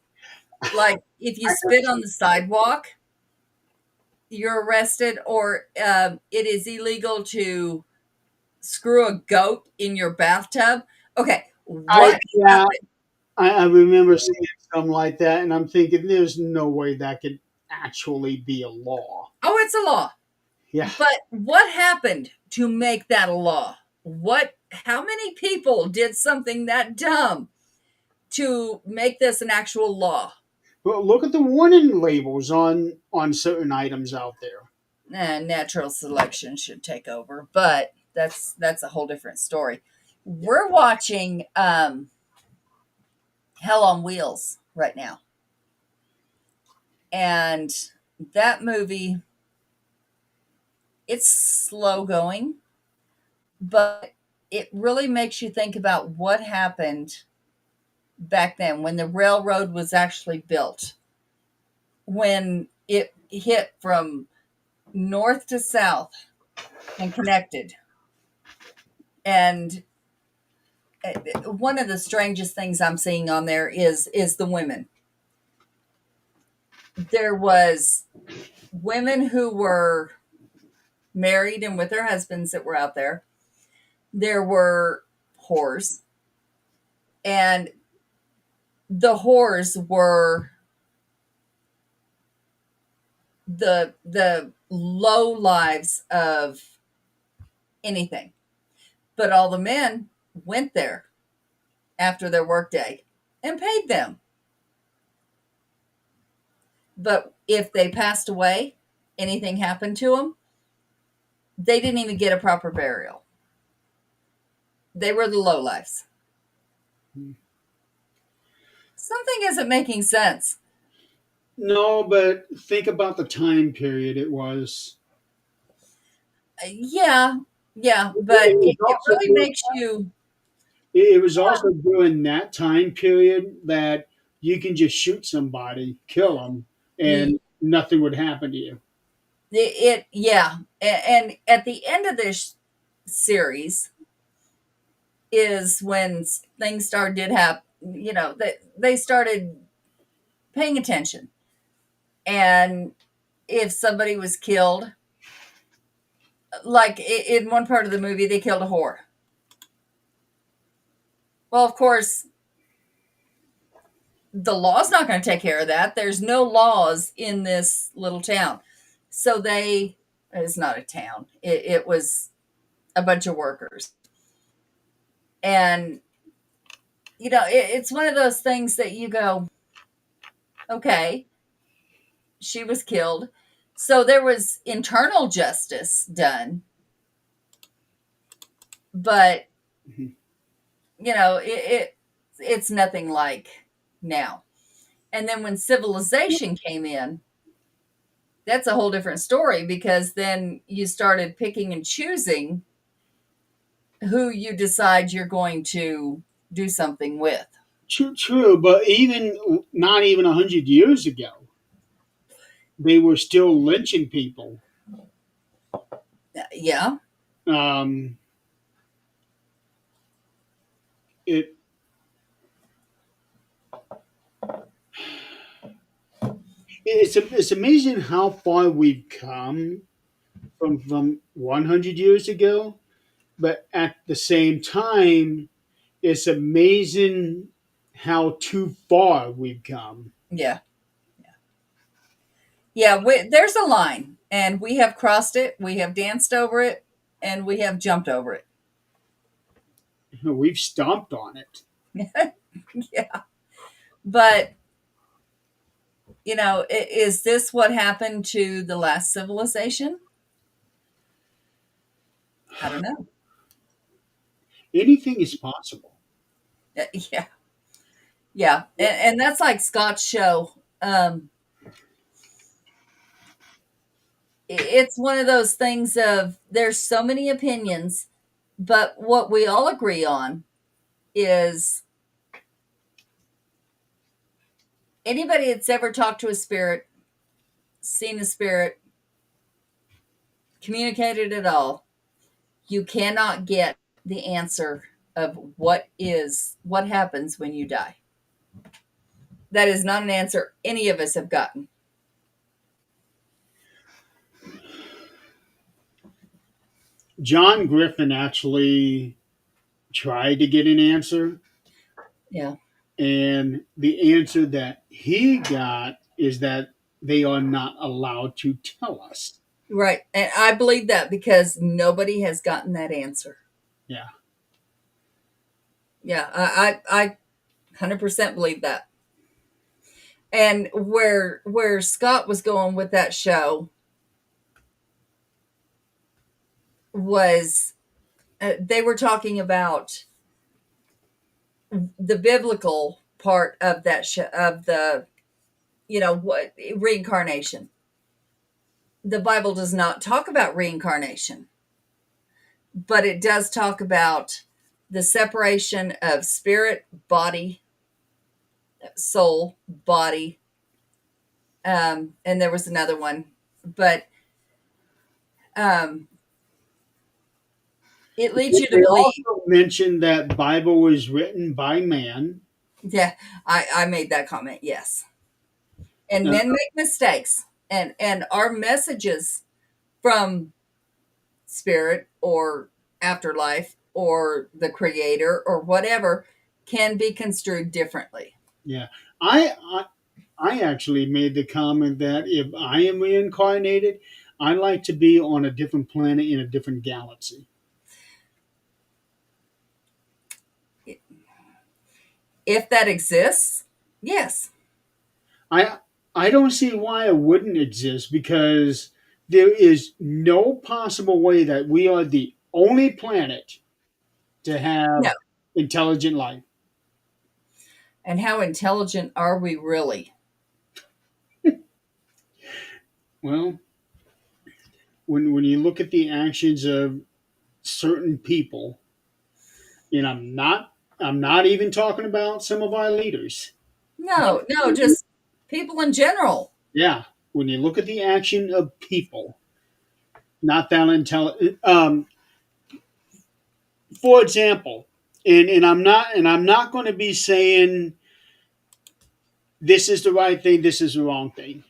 Like if you spit on the sidewalk, you're arrested, or it is illegal to screw a goat in your bathtub. Okay, I what Yeah, happened? I remember seeing something like that, and I'm thinking, there's no way that could actually be a law. Oh, it's a law. Yeah. But what happened to make that a law? How many people did something that dumb to make this an actual law? Well, look at the warning labels on certain items out there. Natural selection should take over, but that's a whole different story. We're watching Hell on Wheels right now, and that movie, it's slow going, but it really makes you think about what happened back then when the railroad was actually built, when it hit from north to south and connected. And one of the strangest things I'm seeing on there is the women. There was women who were married and with their husbands that were out there. There were whores, and the whores were the low lives of anything. But all the men went there after their workday and paid them. But if they passed away, anything happened to them, they didn't even get a proper burial. They were the lowlifes. Something isn't making sense. No, but think about the time period it was. Yeah, yeah, but It was it also really during, makes you. it was also during that time period that you can just shoot somebody, kill them, It, and nothing would happen to you. yeah. And at the end of this series is when things started did happen. They started paying attention, and if somebody was killed, like in one part of the movie, they killed a whore. Well, of course, the law's not going to take care of that. There's no laws in this little town. So it's not a town, it was a bunch of workers. And, it's one of those things that you go, okay, she was killed. So there was internal justice done, but, Mhm. it's nothing like now. And then when civilization came in, that's a whole different story because then you started picking and choosing who you decide you're going to do something with. True, but even not even 100 years ago, they were still lynching people. Yeah. Um, it it's amazing how far we've come from 100 years ago, but at the same time, it's amazing how too far we've come. Yeah. Yeah. There's a line, and we have crossed it. We have danced over it, and we have jumped over it. We've stomped on it. Yeah. But, is this what happened to the last civilization? I don't know. Anything is possible. Yeah. Yeah. And that's like Scott's show. It's one of those things of there's so many opinions, but what we all agree on is anybody that's ever talked to a spirit, seen a spirit, communicated at all, you cannot get the answer of what happens when you die. That is not an answer any of us have gotten. John Griffin actually tried to get an answer, Yeah. and the answer that he got is that they are not allowed to tell us. Right. And I believe that because nobody has gotten that answer. Yeah. Yeah. I 100% believe that. And where Scott was going with that show was they were talking about the biblical part of that show, of the what reincarnation. The Bible does not talk about reincarnation, but it does talk about the separation of spirit, body, soul, body, and there was another one, but um, it leads you to They believe. also mentioned that Bible was written by man. Yeah, I made that comment. Yes, and Uh, men make mistakes, and our messages from spirit or afterlife or the creator or whatever can be construed differently. yeah, I actually made the comment that if I am reincarnated, I like to be on a different planet in a different galaxy. If that exists, yes. I I don't see why it wouldn't exist because there is no possible way that we are the only planet to No. have intelligent life. And how intelligent are we really? Well, when you look at the actions of certain people, and I'm not even talking about some of our leaders. No, no, just people in general. Yeah, when you look at the action of people, not that intelligent. For example, and I'm not going to be saying this is the right thing, this is the wrong thing,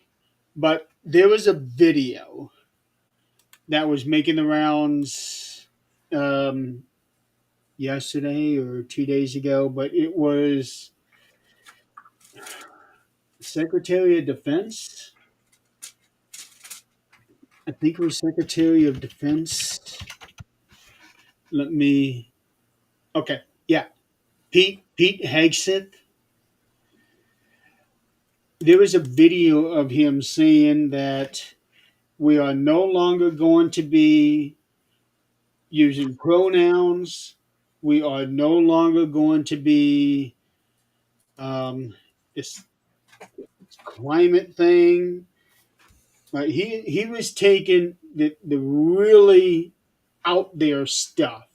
but there was a video that was making the rounds yesterday or 2 days ago, but it was Secretary of Defense. I think it was Secretary of Defense. Let me. Okay, yeah, Pete Hegseth. There was a video of him saying that we are no longer going to be using pronouns. We are no longer going to be this climate thing. He was taking the really out there stuff,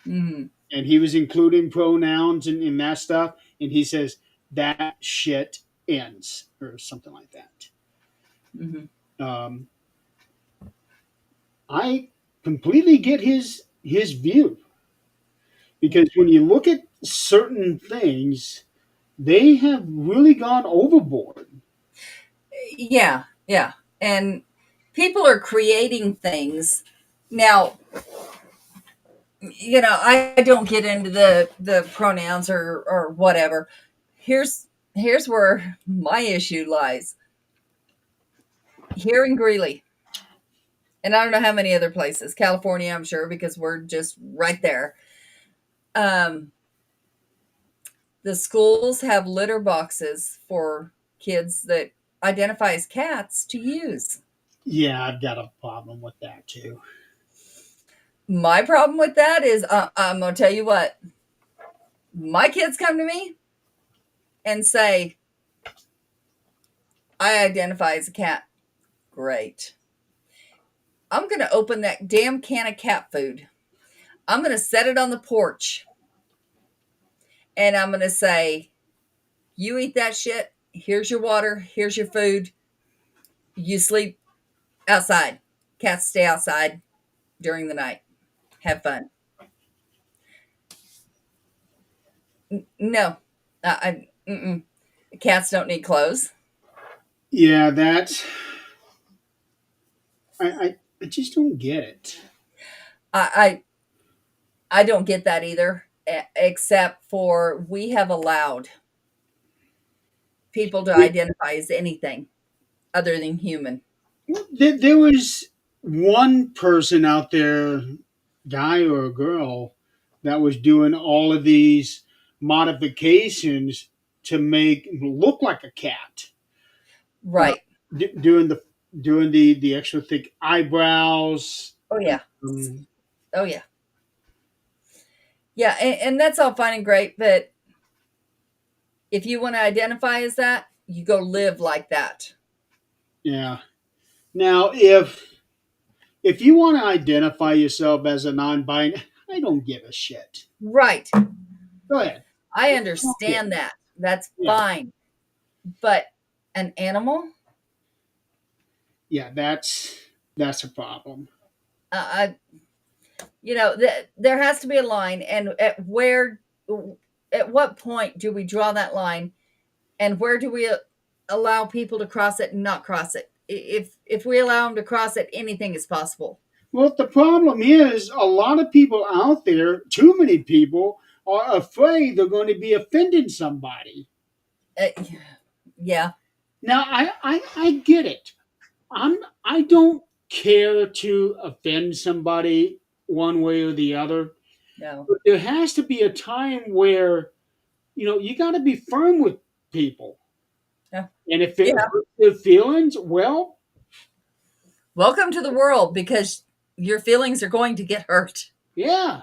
Hmm. and he was including pronouns and that stuff. And he says that shit ends or something like that. Hmm. Um, I completely get his view, because when you look at certain things, they have really gone overboard. Yeah, yeah. And people are creating things. Now, I don't get into the pronouns or whatever. Here's where my issue lies. Here in Greeley, and I don't know how many other places, California, I'm sure, because we're just right there. Um, the schools have litter boxes for kids that identify as cats to use. Yeah, I've got a problem with that too. My problem with that is, I'm going to tell you what, my kids come to me and say, I identify as a cat. Great. I'm going to open that damn can of cat food. I'm going to set it on the porch. And I'm going to say, you eat that shit. Here's your water. Here's your food. You sleep outside. Cats stay outside during the night. Have fun. No. Cats don't need clothes. Yeah, that's I just don't get it. I I don't get that either, except for we have allowed people to identify as anything other than human. There was one person out there, guy or a girl, that was doing all of these modifications to make look like a cat. Right. Doing the extra thick eyebrows. Oh yeah. Um, Oh yeah. Yeah, and that's all fine and great, but if you want to identify as that, you go live like that. yeah. Now, if you want to identify yourself as a non-binary, I don't give a shit. Right. Go ahead. I understand that. That's Yeah. fine. But an animal, Yeah, that's a problem. I there has to be a line, and at what point do we draw that line, and where do we allow people to cross it and not cross it? If we allow them to cross it, anything is possible. Well, the problem is a lot of people out there, too many people, are afraid they're going to be offending somebody. Uh, yeah, Now, I get it. I don't care to offend somebody one way or the other, no, but there has to be a time where you got to be firm with people, yeah, and if it yeah. hurts their feelings, well, Welcome to the world, because your feelings are going to get hurt. yeah,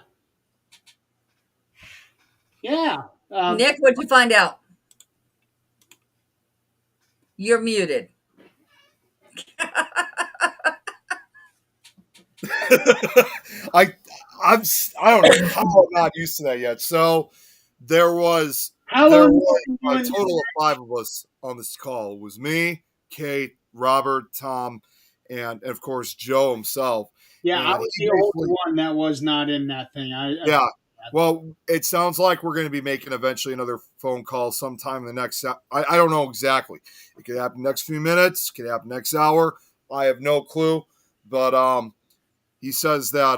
yeah. Nick, what'd you find out? You're muted. I I don't know how I'm not used to that yet. So there was How there long was have you a been doing total of 5 of us on this call. It was me, Kate, Robert, Tom, and of course Joe himself. Yeah, I And was he the only basically, one that was not in that thing. yeah. Well, it sounds like we're going to be making eventually another phone call sometime in the next. I don't know exactly. It could happen next few minutes. It could happen next hour. I have no clue. But he says that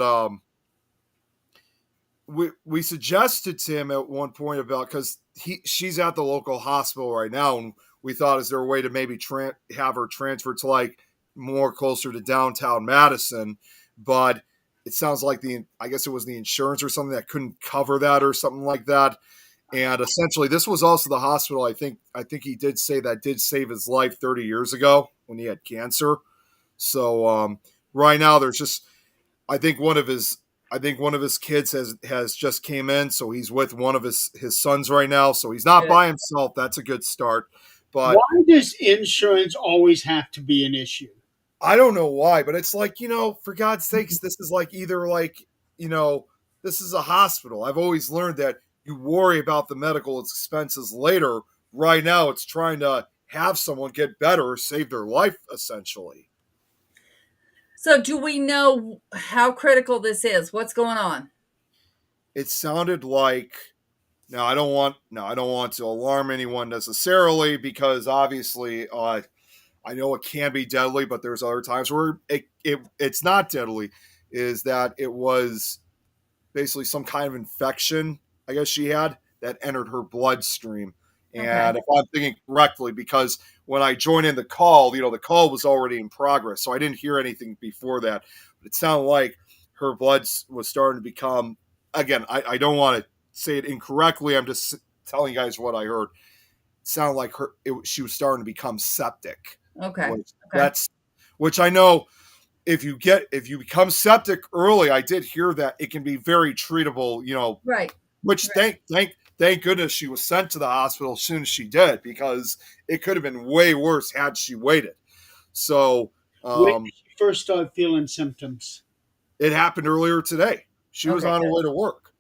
we suggested to him at one point about, because she's at the local hospital right now, and we thought, is there a way to maybe have her transferred to like more closer to downtown Madison, but it sounds like I guess it was the insurance or something that couldn't cover that or something like that. And essentially, this was also the hospital. I think he did say that did save his life 30 years ago when he had cancer. So right now, there's just I think one of his kids has just came in, so he's with one of his sons right now. So he's not by himself. That's a good start. But why does insurance always have to be an issue? I don't know why, but it's like, for God's sakes, this is like either like, this is a hospital. I've always learned that you worry about the medical expenses later. Right now, it's trying to have someone get better or save their life, essentially. So, do we know how critical this is? What's going on? It sounded like I don't want to alarm anyone necessarily because obviously I know it can be deadly, but there's other times where it's not deadly. Is that it was basically some kind of infection, I guess she had, that entered her bloodstream. Okay. And if I'm thinking correctly, because when I joined in the call, the call was already in progress, so I didn't hear anything before that. But it sounded like her blood was starting to become. Again, I don't want to say it incorrectly. I'm just telling you guys what I heard. It sounded like she was starting to become septic. Okay. That's which I know if you become septic early, I did hear that it can be very treatable, Right. which Right. thank goodness she was sent to the hospital as soon as she did, because it could have been way worse had she waited. So When did you first start feeling symptoms? it happened earlier today. She was Okay, on her good. way to work.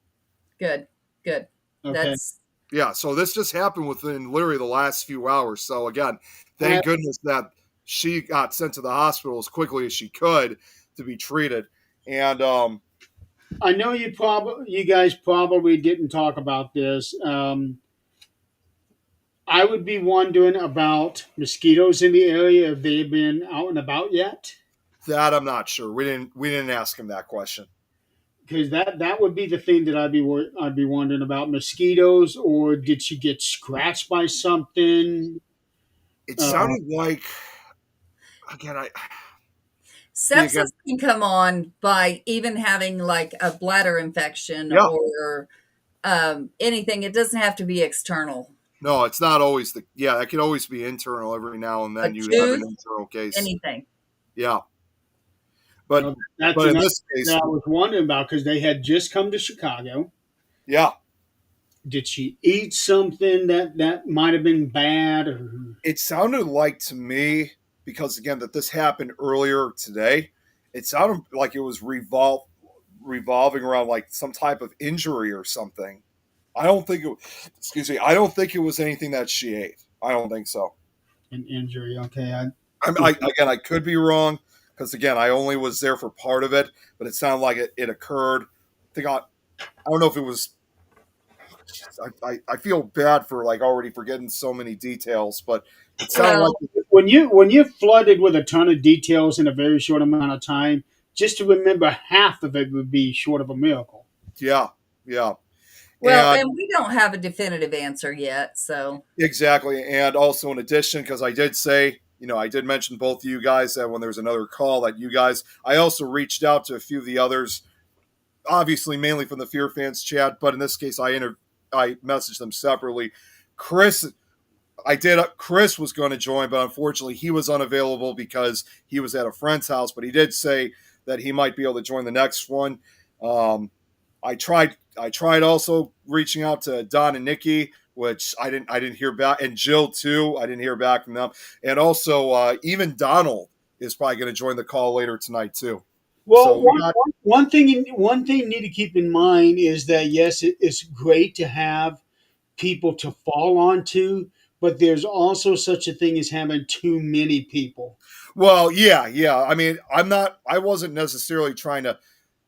Good. Okay. That's Yeah, so this just happened within literally the last few hours. So again, thank goodness that she got sent to the hospital as quickly as she could to be treated. And I know you guys probably didn't talk about this. I would be wondering about mosquitoes in the area, if they've been out and about yet, that I'm not sure. We didn't ask him that question. because that would be the thing that I'd be wondering about, mosquitoes, or did she get scratched by something? It sounded like, again, sepsis can come on by even having like a bladder infection Yeah. or anything. It doesn't have to be external. No, it's not always it can always be internal. Every now and then A you have an tooth, internal case. anything. Yeah. But Well, that's but in another this case, thing I was wondering about, because they had just come to Chicago. yeah, Did she eat something that might have been bad? Or it sounded like to me, because again that this happened earlier today, it sounded like it was revolving around like some type of injury or something. I don't think I don't think it was anything that she ate. I don't think so. an injury? Okay, Again, I could be wrong, because again, I only was there for part of it, but it sounded like it occurred. I don't know if it was. I feel bad for like already forgetting so many details, but it sounded Well, like when you're flooded with a ton of details in a very short amount of time, just to remember half of it would be short of a miracle. yeah. well, And and we don't have a definitive answer yet. So exactly. And also, in addition, because I did say, I did mention both of you guys that when there's another call that you guys, I also reached out to a few of the others, obviously mainly from the Fear Fans chat, but in this case, I messaged them separately. Chris was going to join, but unfortunately he was unavailable because he was at a friend's house, but he did say that he might be able to join the next one. I tried also reaching out to Don and Nikki, which I didn't hear back, and Jill too. I didn't hear back from them. And also even Donald is probably going to join the call later tonight too. Well, So one thing you need to keep in mind is that yes, it's great to have people to fall onto, but there's also such a thing as having too many people. well, yeah. I mean, I wasn't necessarily trying to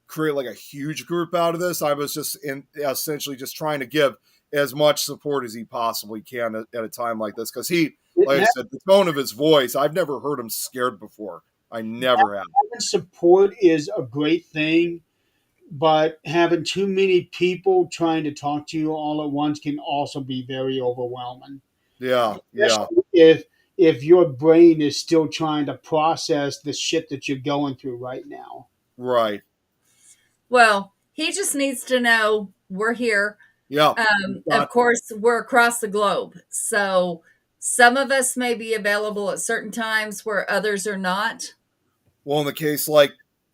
create like a huge group out of this. I was just essentially just trying to give as much support as he possibly can at a time like this, because like I said, the tone of his voice, I've never heard him scared before. I never have. Having support is a great thing, but having too many people trying to talk to you all at once can also be very overwhelming. Yeah. Especially if your brain is still trying to process the shit that you're going through right now. Right. well, he just needs to know we're here. Yeah. Of course, we're across the globe. So some of us may be available at certain times where others are not. Well, in the case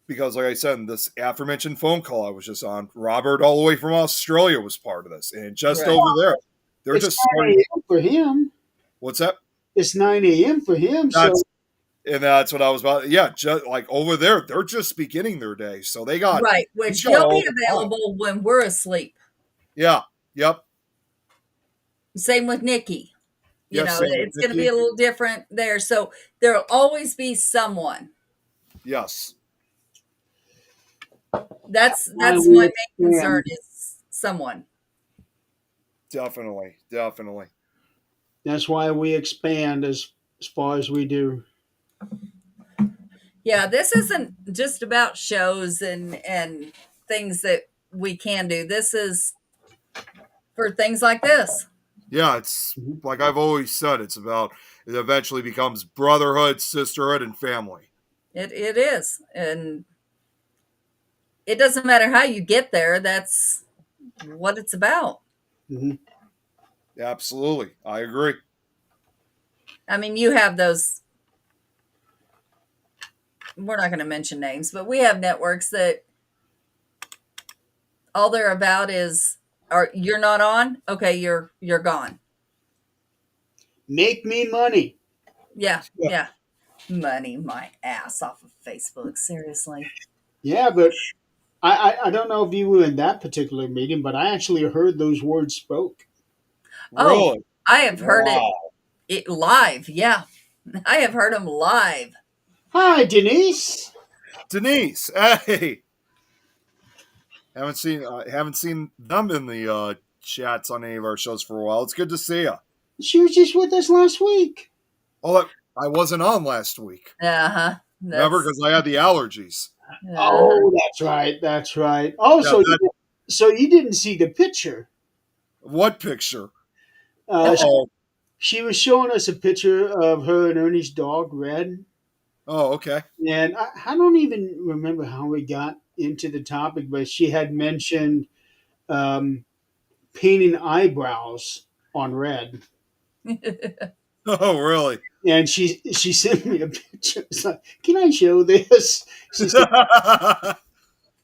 because like I said, in this aforementioned phone call I was just on, Robert all the way from Australia was part of this, and just Right. over there, they're It's just 9 a.m. for him. What's that? It's 9 a.m. for him. That's what I was about. Yeah, just like over there, they're just beginning their day, so they got Right. Which got he'll all be the time. available when we're asleep. Yeah. Yep. Same with Nikki. Yes, same with It's going to be Nikki. a little different there. So there'll always be someone. Yes. That's I my will main concern expand. is someone. Definitely, definitely. That's why we expand as far as we do. Yeah, this isn't just about shows and things that we can do. This is for things like this. Yeah, it's Mhm. like I've always said, it eventually becomes brotherhood, sisterhood, and family. It is. And it doesn't matter how you get there, that's what it's about. Mhm. Absolutely. I agree. I mean, you have those, we're not going to mention names, but we have networks that all they're about is, are you're not on? Okay, you're gone. Make me money. Yeah, Yeah. yeah. Money my ass off of Facebook. Seriously. Yeah, but I don't know if you were in that particular meeting, but I actually heard those words spoke. Oh, Really? I have heard Wow. it live. Yeah. I have heard them live. Hi, Denise. Denise, hey. Haven't seen them in the chats on any of our shows for a while. It's good to see you. She was just with us last week. Oh, I wasn't on last week. Uh-huh. Remember, because I had the allergies. Uh-huh. Oh, that's right. That's right. Oh, Yeah, so you didn't see the picture. what picture? Uh, she, Oh, she was showing us a picture of her and Ernie's dog, Red. oh, okay. And I don't even remember how we got into the topic, but she had mentioned um, painting eyebrows on Red. Oh, really? And she sent me a picture. It's like, can I show this? She said, Oh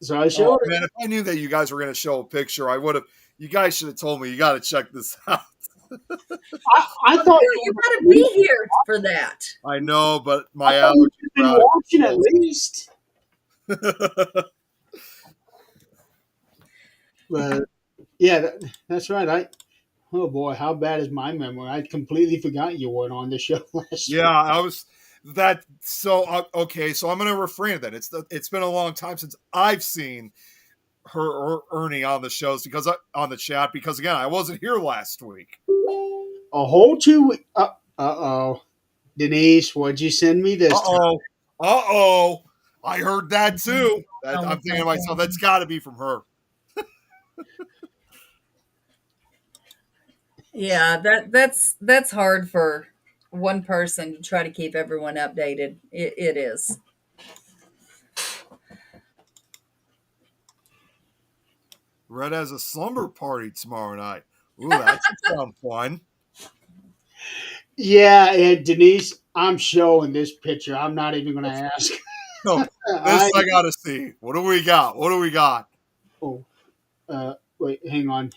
so I showed her. man, if I knew that you guys were going to show a picture, I would have. You guys should have told me. You got to check this out. I Oh, thought yeah, you got to be here for that. I know, but I my thought allergies you've been are out watching at least. of But yeah, that's right. Oh boy, how bad is my memory? I completely forgot you weren't on the show last Yeah, week. I was that. So okay, so I'm going to refrain that. It's been a long time since I've seen her or Ernie on the shows on the chat because again, I wasn't here last week. A whole 2 weeks. Oh, Denise, what'd you send me this time? Uh-oh. I heard that too. Oh, I'm thinking to myself, that's got to be from her. yeah, that's hard for one person to try to keep everyone updated. It is. Red has a slumber party tomorrow night. Ooh, that should sound fun. Yeah, and Denise, I'm showing this picture. I'm not even going to ask. No, this I I gotta see. What do we got? What do we got? oh, wait, hang on.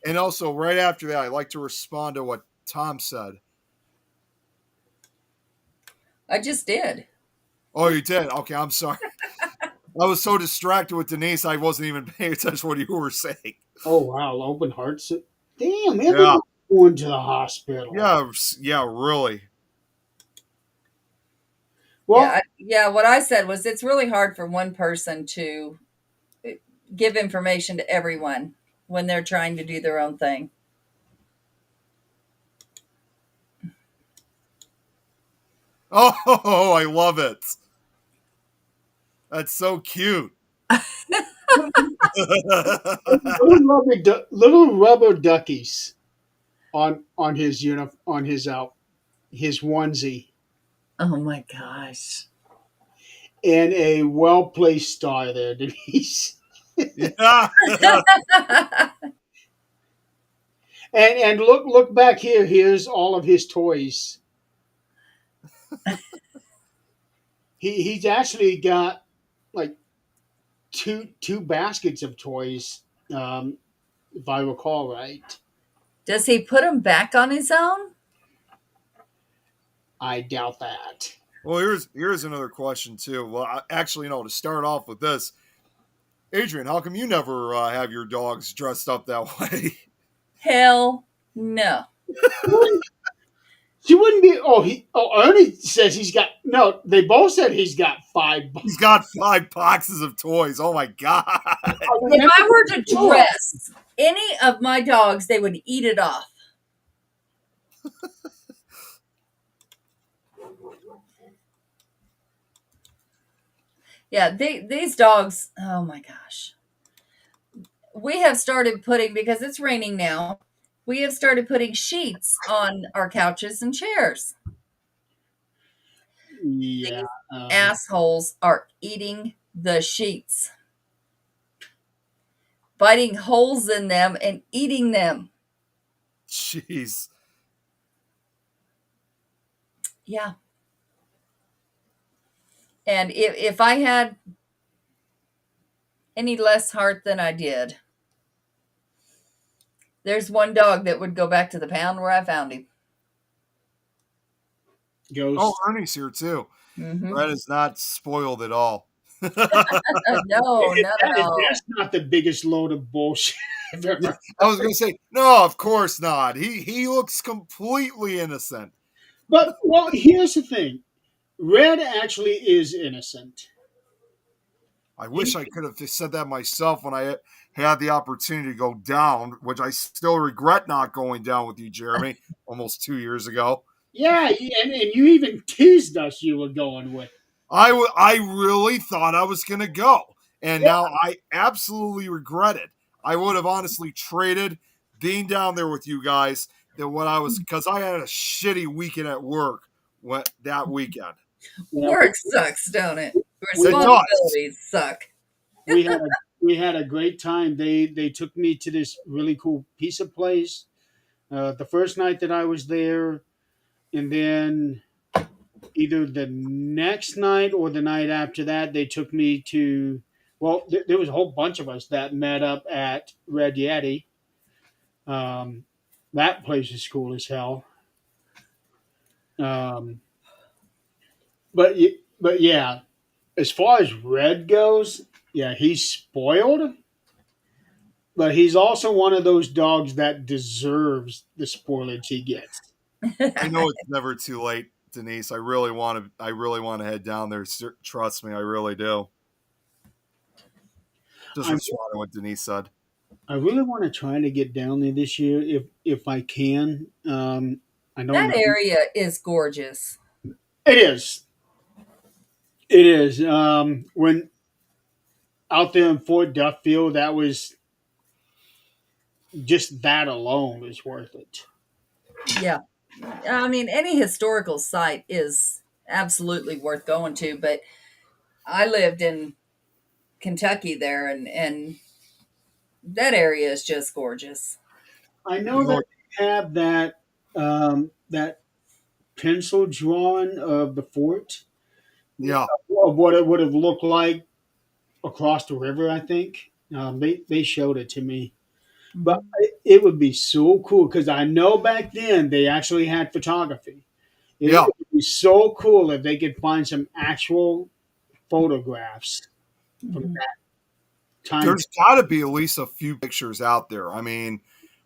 And also, right after that, I'd like to respond to what Tom said. I just did. Oh, you did? Okay, I'm sorry. I was so distracted with Denise, I wasn't even paying attention to what you were saying. Oh wow, open hearts. Damn, Yeah, everyone's going to the hospital. yeah, really. Well, Yeah, what I said was it's really hard for one person to give information to everyone when they're trying to do their own thing. Oh, I love it. That's so cute. little rubber duckies on his on his onesie, Oh my gosh. and a well placed star there, Denise. Yeah. And look back here. Here's all of his toys. He's actually got like two baskets of toys, if I recall right. Does he put them back on his own? I doubt that. Well, here's another question too. Well, actually, no. To start off with this, Adrian, how come you never have your dogs dressed up that way? Hell no. She wouldn't be Ernie says he's got no. They both said he's got 5. He's got 5 boxes of toys. Oh my god! If I were to dress any of my dogs, they would eat it off. Yeah, these dogs, oh my gosh. We have started putting, because it's raining now, we have started putting sheets on our couches and chairs. Yeah, Assholes are eating the sheets, biting holes in them and eating them. Jeez. Yeah. And if I had any less heart than I did, there's one dog that would go back to the pound where I found him. Ghost. Oh, Ernie's here too. Mm-hmm. Brett is not spoiled at all. No, not at all. That's not the biggest load of bullshit I've ever. I was going to say, no, of course not. He looks completely innocent. But well, here's the thing: Red actually is innocent. I wish I could have said that myself when I had the opportunity to go down, which I still regret not going down with you, Jeremy, almost 2 years ago. Yeah, and you even teased us you were going with. I really thought I was going to go, and now I absolutely regret it. I would have honestly traded being down there with you guys than what I was, because I had a shitty weekend at work that weekend. Work sucks, don't it? It does. Responsibilities suck. We had a great time. They took me to this really cool pizza place the first night that I was there, and then either the next night or the night after that, they took me to. Well, there was a whole bunch of us that met up at Red Yeti. That place is cool as hell. But yeah, as far as Red goes, yeah, he's spoiled, but he's also one of those dogs that deserves the spoilage he gets. I know it's never too late, Denise. I really want to head down there. Trust me, I really do. Just responding what Denise said. I really want to try to get down there this year if I can. I don't That know. area is gorgeous. It is. It is. When out there in Fort Duffield, that was just that alone is worth it. Yeah. I mean, any historical site is absolutely worth going to, but I lived in Kentucky there, and that area is just gorgeous. I know that they have that pencil drawing of the fort Yeah. of what it would have looked like across the river. I think they showed it to me, but it would be so cool because I know back then they actually had photography. It Yeah. would be so cool if they could find some actual photographs from Mhm. that time. There's got to be at least a few pictures out there. I mean,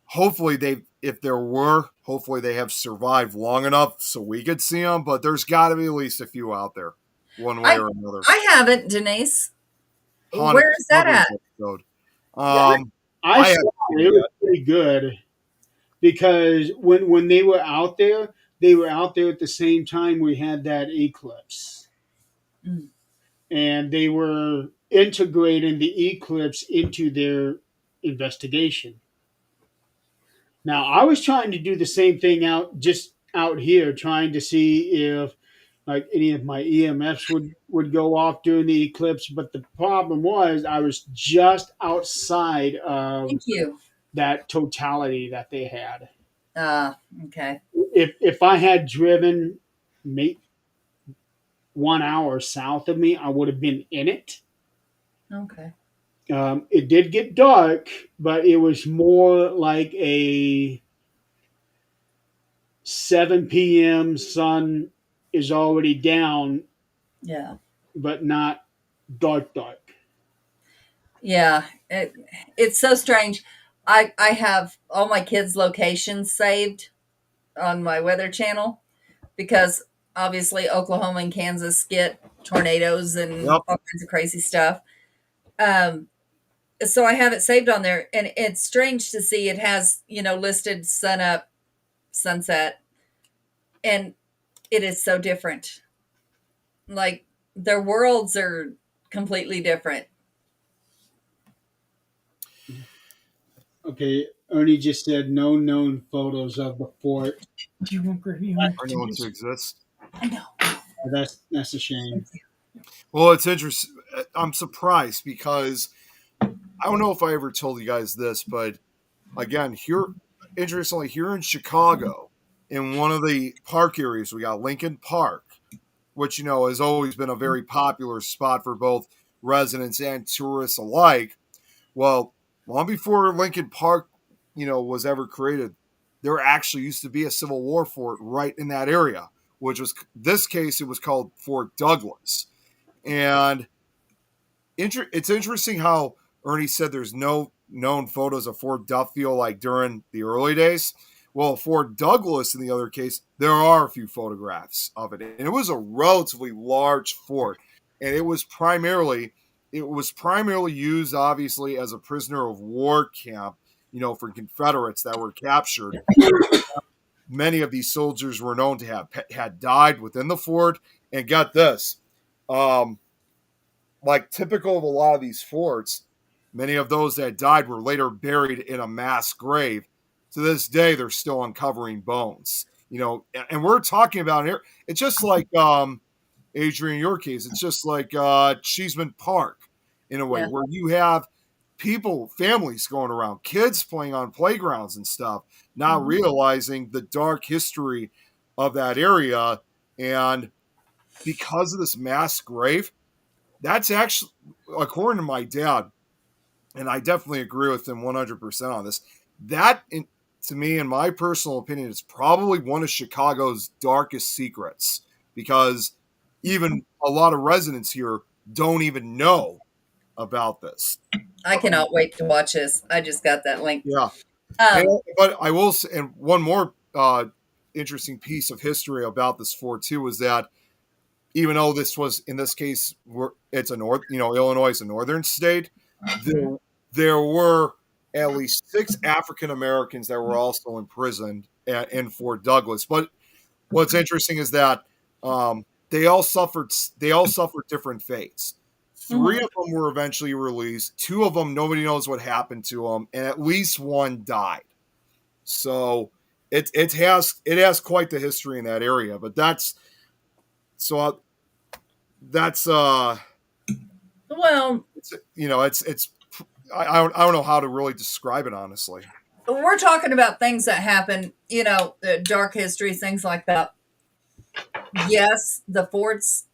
hopefully if there were, hopefully they have survived long enough so we could see them. But there's got to be at least a few out there, one way or another. I haven't, Denise. Haunted Where is that at? episode. I saw it was pretty good because when they were out there at the same time we had that eclipse. Mm. And they were integrating the eclipse into their investigation. Now, I was trying to do the same thing out here, trying to see if like any of my EMFs would go off during the eclipse, but the problem was I was just outside of Thank you. that totality that they had. Okay. If I had driven maybe 1 hour south of me, I would have been in it. Okay. It did get dark, but it was more like a 7 p.m. sun is already down, Yeah. but not dark. Yeah. It's so strange. I have all my kids' locations saved on my weather channel, because obviously Oklahoma and Kansas get tornadoes and Yep. all kinds of crazy stuff. Um, so I have it saved on there, and it's strange to see it has, listed sun up, sunset, and it is so different. Like their worlds are completely different. Okay, Ernie just said no known photos of the fort. Do you want Gravy? Are known to exist. I know. That's a shame. Well, it's interesting. I'm surprised because I don't know if I ever told you guys this, but again, interestingly, here in Chicago, in one of the park areas, we got Lincoln Park, which, has always been a very popular spot for both residents and tourists alike. Well, long before Lincoln Park, was ever created, there actually used to be a Civil War fort right in that area, which was this case, it was called Fort Douglas. And it's interesting how Ernie said there's no known photos of Fort Duffield like during the early days. Well, Fort Douglas, in the other case, there are a few photographs of it. And it was a relatively large fort. And it was primarily used, obviously, as a prisoner of war camp, for Confederates that were captured. Many of these soldiers were known to have had died within the fort. And get this, like typical of a lot of these forts, many of those that died were later buried in a mass grave. To this day, they're still uncovering bones. And we're talking about here. It's just like Adrian, in your case, it's just like Cheeseman Park in a way, Yeah. where you have families going around, kids playing on playgrounds and stuff, not realizing the dark history of that area. And because of this mass grave, that's actually, according to my dad, and I definitely agree with him 100% on this, that, to me, in my personal opinion, is probably one of Chicago's darkest secrets, because even a lot of residents here don't even know about this. I cannot wait to watch this. I just got that link. Yeah. Um, But I will say, and one more interesting piece of history about this fort too was that even though this was, in this case, it's Illinois is a northern state, there were at least 6 African Americans that were also imprisoned in Fort Douglas. But what's interesting is that they all suffered different fates. 3 of them were eventually released. 2 of them, nobody knows what happened to them, and at least 1 died. So it has quite the history in that area. But that's well, I don't know how to really describe it, honestly. we're talking about things that happen, dark history, things like that. Yes, the forts,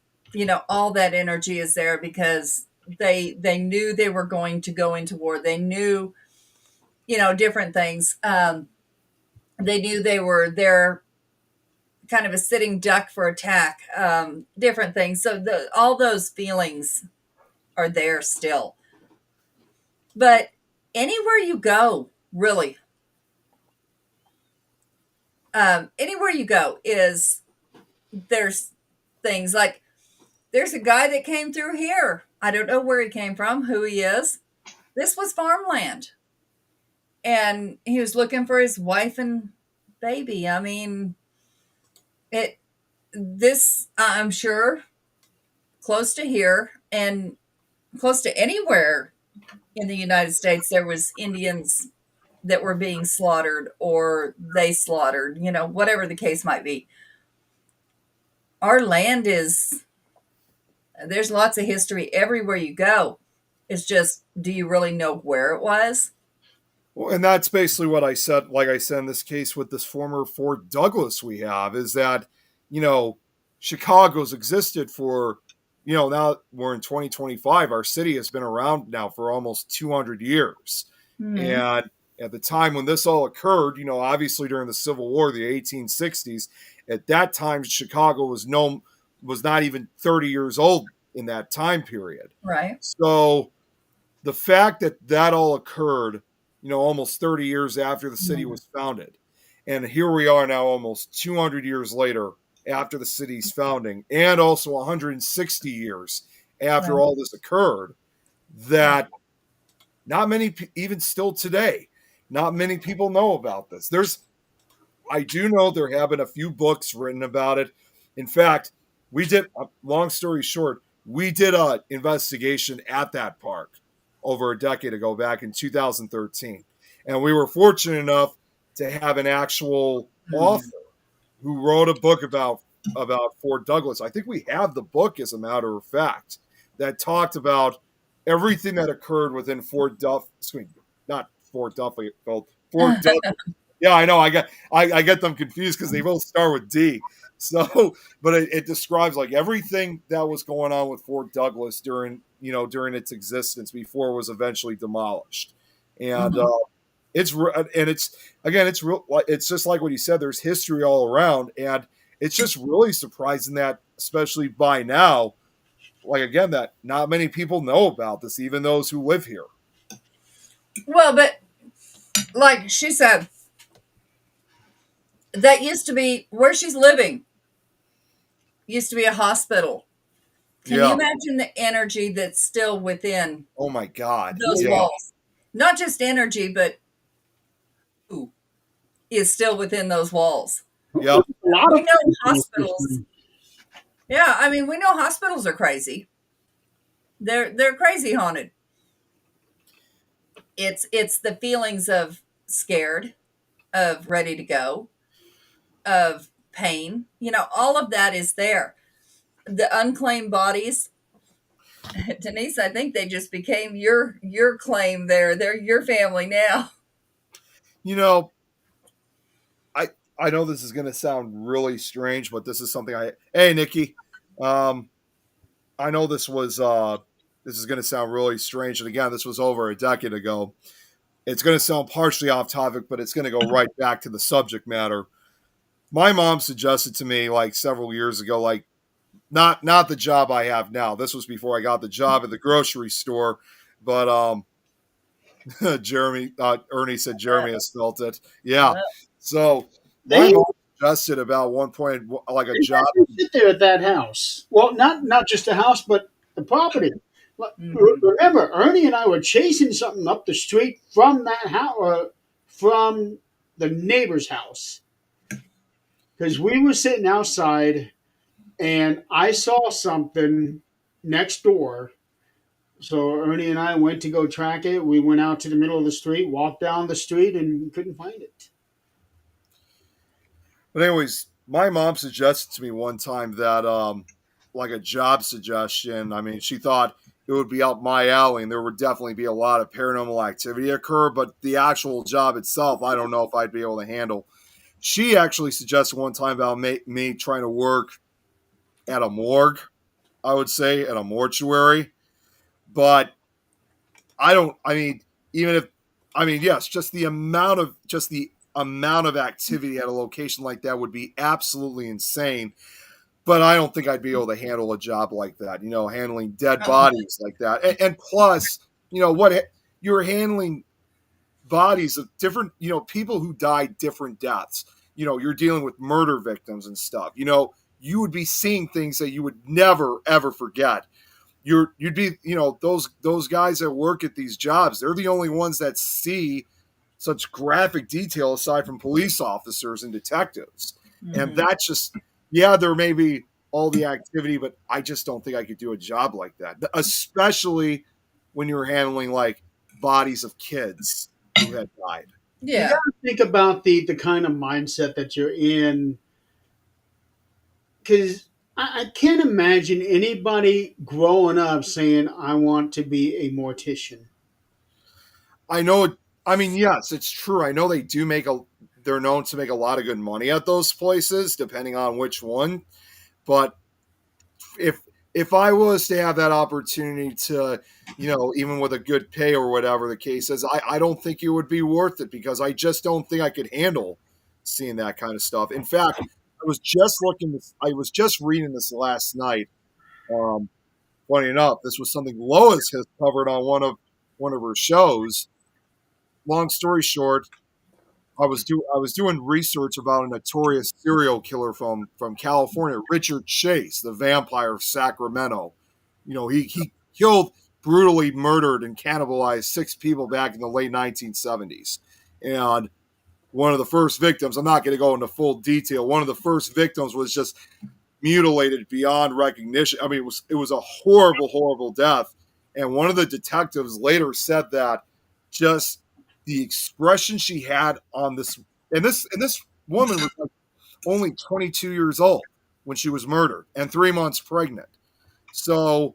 all that energy is there because they knew they were going to go into war. They knew, different things. They knew they were there, kind of a sitting duck for attack, different things. So all those feelings are there still. But anywhere you go, really, anywhere you go there's things like there's a guy that came through here. I don't know where he came from, who he is. This was farmland. And he was looking for his wife and baby. I mean, I'm sure, close to here and close to anywhere in the United States, there was Indians that were being slaughtered or they slaughtered, whatever the case might be. Our land there's lots of history everywhere you go. It's just, do you really know where it was? Well, and that's basically what I said. Like I said, in this case with this former Fort Douglas we have, is that, Chicago's existed for, now we're in 2025. Our city has been around now for almost 200 years. Mm-hmm. And at the time when this all occurred, obviously during the Civil War, the 1860s, at that time, Chicago was not even 30 years old in that time period. Right. So the fact that all occurred, almost 30 years after the city was founded, and here we are now almost 200 years later, after the city's founding, and also 160 years after Wow. all this occurred, that not many, even still today, not many people know about this. I do know there have been a few books written about it. In fact, we did, long story short, we did an investigation at that park over a decade ago, back in 2013. And we were fortunate enough to have an actual author who wrote a book about Fort Douglas. I think we have the book, as a matter of fact, that talked about everything that occurred within not Fort Duffy, Fort Douglas. Yeah, I know. I get them confused because they both start with D. So, but it describes like everything that was going on with Fort Douglas during its existence before it was eventually demolished, and Mhm. it's real. It's just like what you said. There's history all around, and it's just really surprising that, especially by now, like again, that not many people know about this, even those who live here. Well, but like she said, that used to be where she's living, used to be a hospital. Can you Yeah. imagine the energy that's still within Oh my God. those Yeah. walls? Not just energy, but who is still within those walls. Yep. A lot We of know hospitals. Yeah, I mean, we know hospitals are crazy. They're crazy haunted. It's the feelings of scared, of ready to go, of pain. All of that is there. The unclaimed bodies, Denise, I think they just became your claim there. They're your family now. You know, I know this is going to sound really strange, but this is something Hey, Nikki, um, I know this is going to sound really strange, and again, this was over a decade ago. It's going to sound partially off topic, but it's going to go right back to the subject matter. My mom suggested to me like several years ago, like not the job I have now. This was before I got the job at the grocery store, but Ernie said Jeremy has felt it. Yeah. So they my mom suggested about one point like a they job. had to sit there at that house. Well, not just the house, but the property. Mhm. Remember, Ernie and I were chasing something up the street from that house, from the neighbor's house, because we were sitting outside and I saw something next door. So Ernie and I went to go track it. We went out to the middle of the street, walked down the street, and couldn't find it. But anyways, my mom suggested to me one time that like a job suggestion. I mean, she thought it would be up my alley and there would definitely be a lot of paranormal activity occur, but the actual job itself, I don't know if I'd be able to handle. She actually suggested one time about me trying to work at a morgue, I would say, at a mortuary. But I mean, even if, I mean, yes, just the amount of activity at a location like that would be absolutely insane. But I don't think I'd be able to handle a job like that, handling dead bodies like that. And plus, you're handling bodies of different, people who died different deaths. You're dealing with murder victims and stuff. You would be seeing things that you would never ever forget. You'd be, those guys that work at these jobs, they're the only ones that see such graphic detail aside from police officers and detectives. And Mhm. that's just, yeah, there may be all the activity, but I just don't think I could do a job like that, especially when you're handling like bodies of kids who had died. You Yeah. got to think about the kind of mindset that you're in, because I can't imagine anybody growing up saying, "I want to be a mortician." I know. I mean, yes, it's true. I know they're known to make a lot of good money at those places, depending on which one. But if if I was to have that opportunity to, even with a good pay or whatever the case is, I don't think it would be worth it because I just don't think I could handle seeing that kind of stuff. In fact, I was just reading this last night. Um, Funny enough, this was something Lois has covered on one of her shows. Long story short, I was doing research about a notorious serial killer from California, Richard Chase, the vampire of Sacramento. You know, he killed, brutally murdered, and cannibalized 6 people back in the late 1970s. And one of the first victims, I'm not going to go into full detail, one of the first victims was just mutilated beyond recognition. I mean, it was a horrible, horrible death. And one of the detectives later said that just the expression she had on this, and this woman was like only 22 years old when she was murdered and 3 months pregnant. So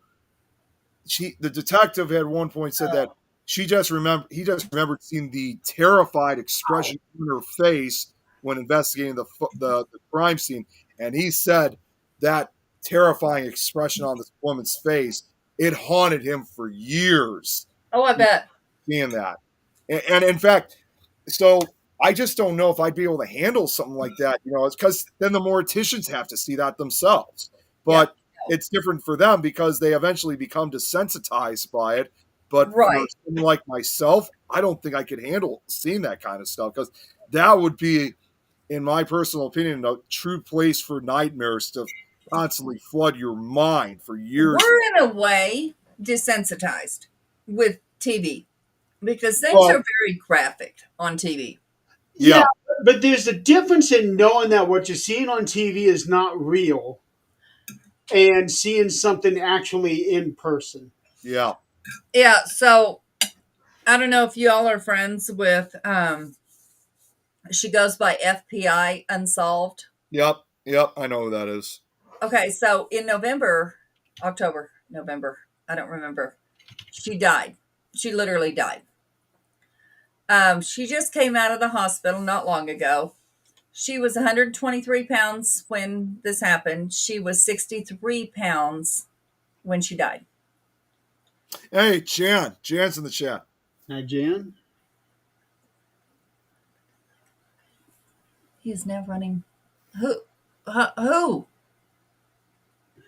the detective at one point said that he just remembered seeing the terrified expression on her face when investigating the crime scene, and he said that terrifying expression on this woman's face, it haunted him for years. Oh, I bet. Seeing that, and in fact, so I just don't know if I'd be able to handle something like that. You know, it's because then the morticians have to see that themselves, but it's different for them because they eventually become desensitized by it. But for someone like myself, I don't think I could handle seeing that kind of stuff because that would be, in my personal opinion, a true place for nightmares to constantly flood your mind for years. We're in a way desensitized with TV because things are very graphic on TV. Yeah, but there's a difference in knowing that what you're seeing on TV is not real and seeing something actually in person. Yeah. Yeah, so I don't know if you all are friends with she goes by FBI Unsolved. Yep, I know who that is. Okay, so in November, I don't remember. She died. She literally died. She just came out of the hospital not long ago. She was 123 pounds when this happened. She was 63 pounds when she died. Hey, Jan's in the chat. Hi, Jan. He is now running. Who? Who?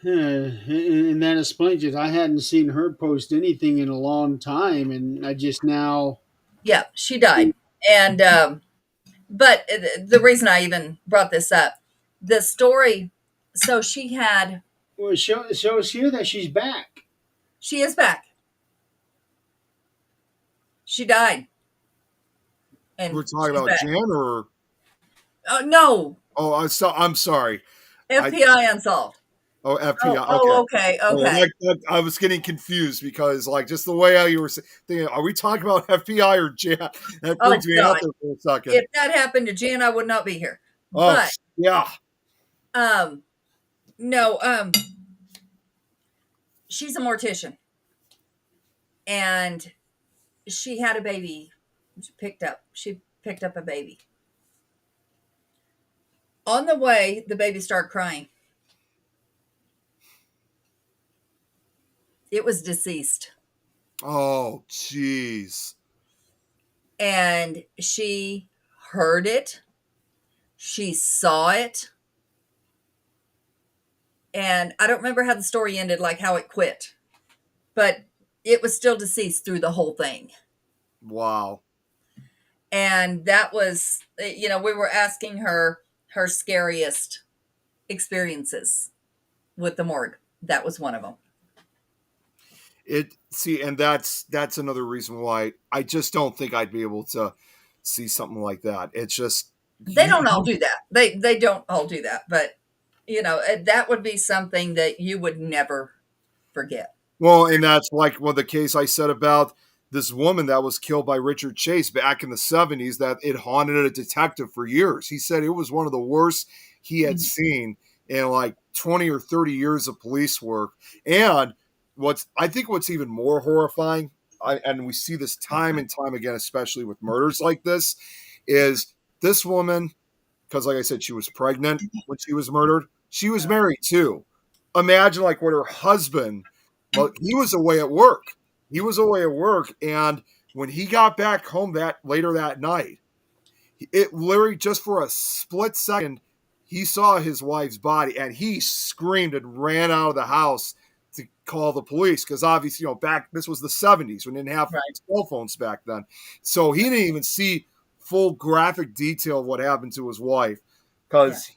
And that explains it. I hadn't seen her post anything in a long time, and I just now. Yeah, she died. And, but the reason I even brought this up, the story, so she had. Well, show us here that she's back. She is back. She died. And we're talking about back. Jan or? No. Oh, I'm sorry. FBI Unsolved. Oh, FBI. Okay. I was getting confused because, like, just the way you were thinking, are we talking about FBI or Jan? That freaked me out there for a second. If that happened to Jan, I would not be here. Oh, but, yeah. No. She's a mortician, and she had a baby. She picked up a baby. On the way, the baby started crying. It was deceased. Oh, jeez. And she heard it. She saw it. And I don't remember how the story ended, like how it quit. But it was still deceased through the whole thing. Wow. And that was, we were asking her scariest experiences with the morgue. That was one of them. And that's another reason why I just don't think I'd be able to see something like that. It's just they don't all do that. They don't all do that, but that would be something that you would never forget. Well, and that's like the case I said about this woman that was killed by Richard Chase back in the 70s, that it haunted a detective for years. He said it was one of the worst he had seen in like 20 or 30 years of police work. And what's even more horrifying, and we see this time and time again, especially with murders like this, is this woman, because like I said, she was pregnant when she was murdered. She was married too. Imagine like what her husband, he was away at work. And when he got back home later that night, it literally just for a split second, he saw his wife's body and he screamed and ran out of the house to call the police, because obviously, this was the 70s when they didn't have cell phones back then. So he didn't even see full graphic detail of what happened to his wife, because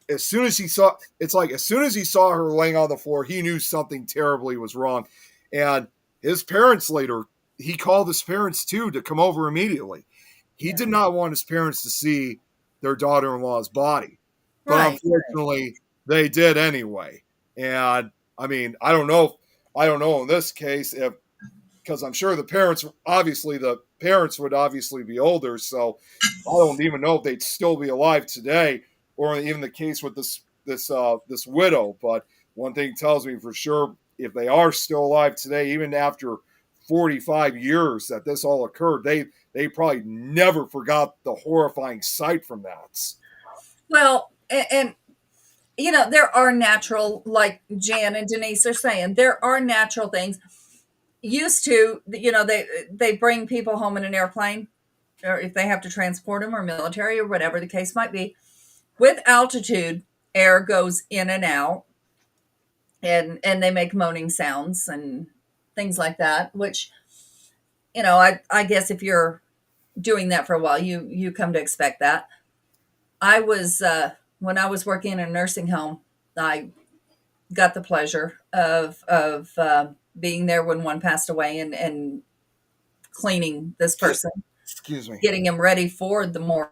as soon as he saw, it's like as soon as he saw her laying on the floor, he knew something terribly was wrong. And his parents later, he called his parents too to come over immediately. He did not want his parents to see their daughter-in-law's body, but unfortunately they did anyway. And I mean, I don't know in this case if, because I'm sure the parents would obviously be older, so I don't even know if they'd still be alive today, or even the case with this widow. But one thing tells me for sure, if they are still alive today, even after 45 years that this all occurred, they probably never forgot the horrifying sight from that. Well, and you know, there are natural, like Jan and Denise are saying, there are natural things. Used to, you know, they bring people home in an airplane, or if they have to transport them, or military, or whatever the case might be. With altitude, air goes in and out, and they make moaning sounds and things like that, which, you know, I guess if you're doing that for a while, you come to expect that. I was when I was working in a nursing home, I got the pleasure of being there when one passed away, and cleaning this person, Excuse me. getting him ready for the morgue.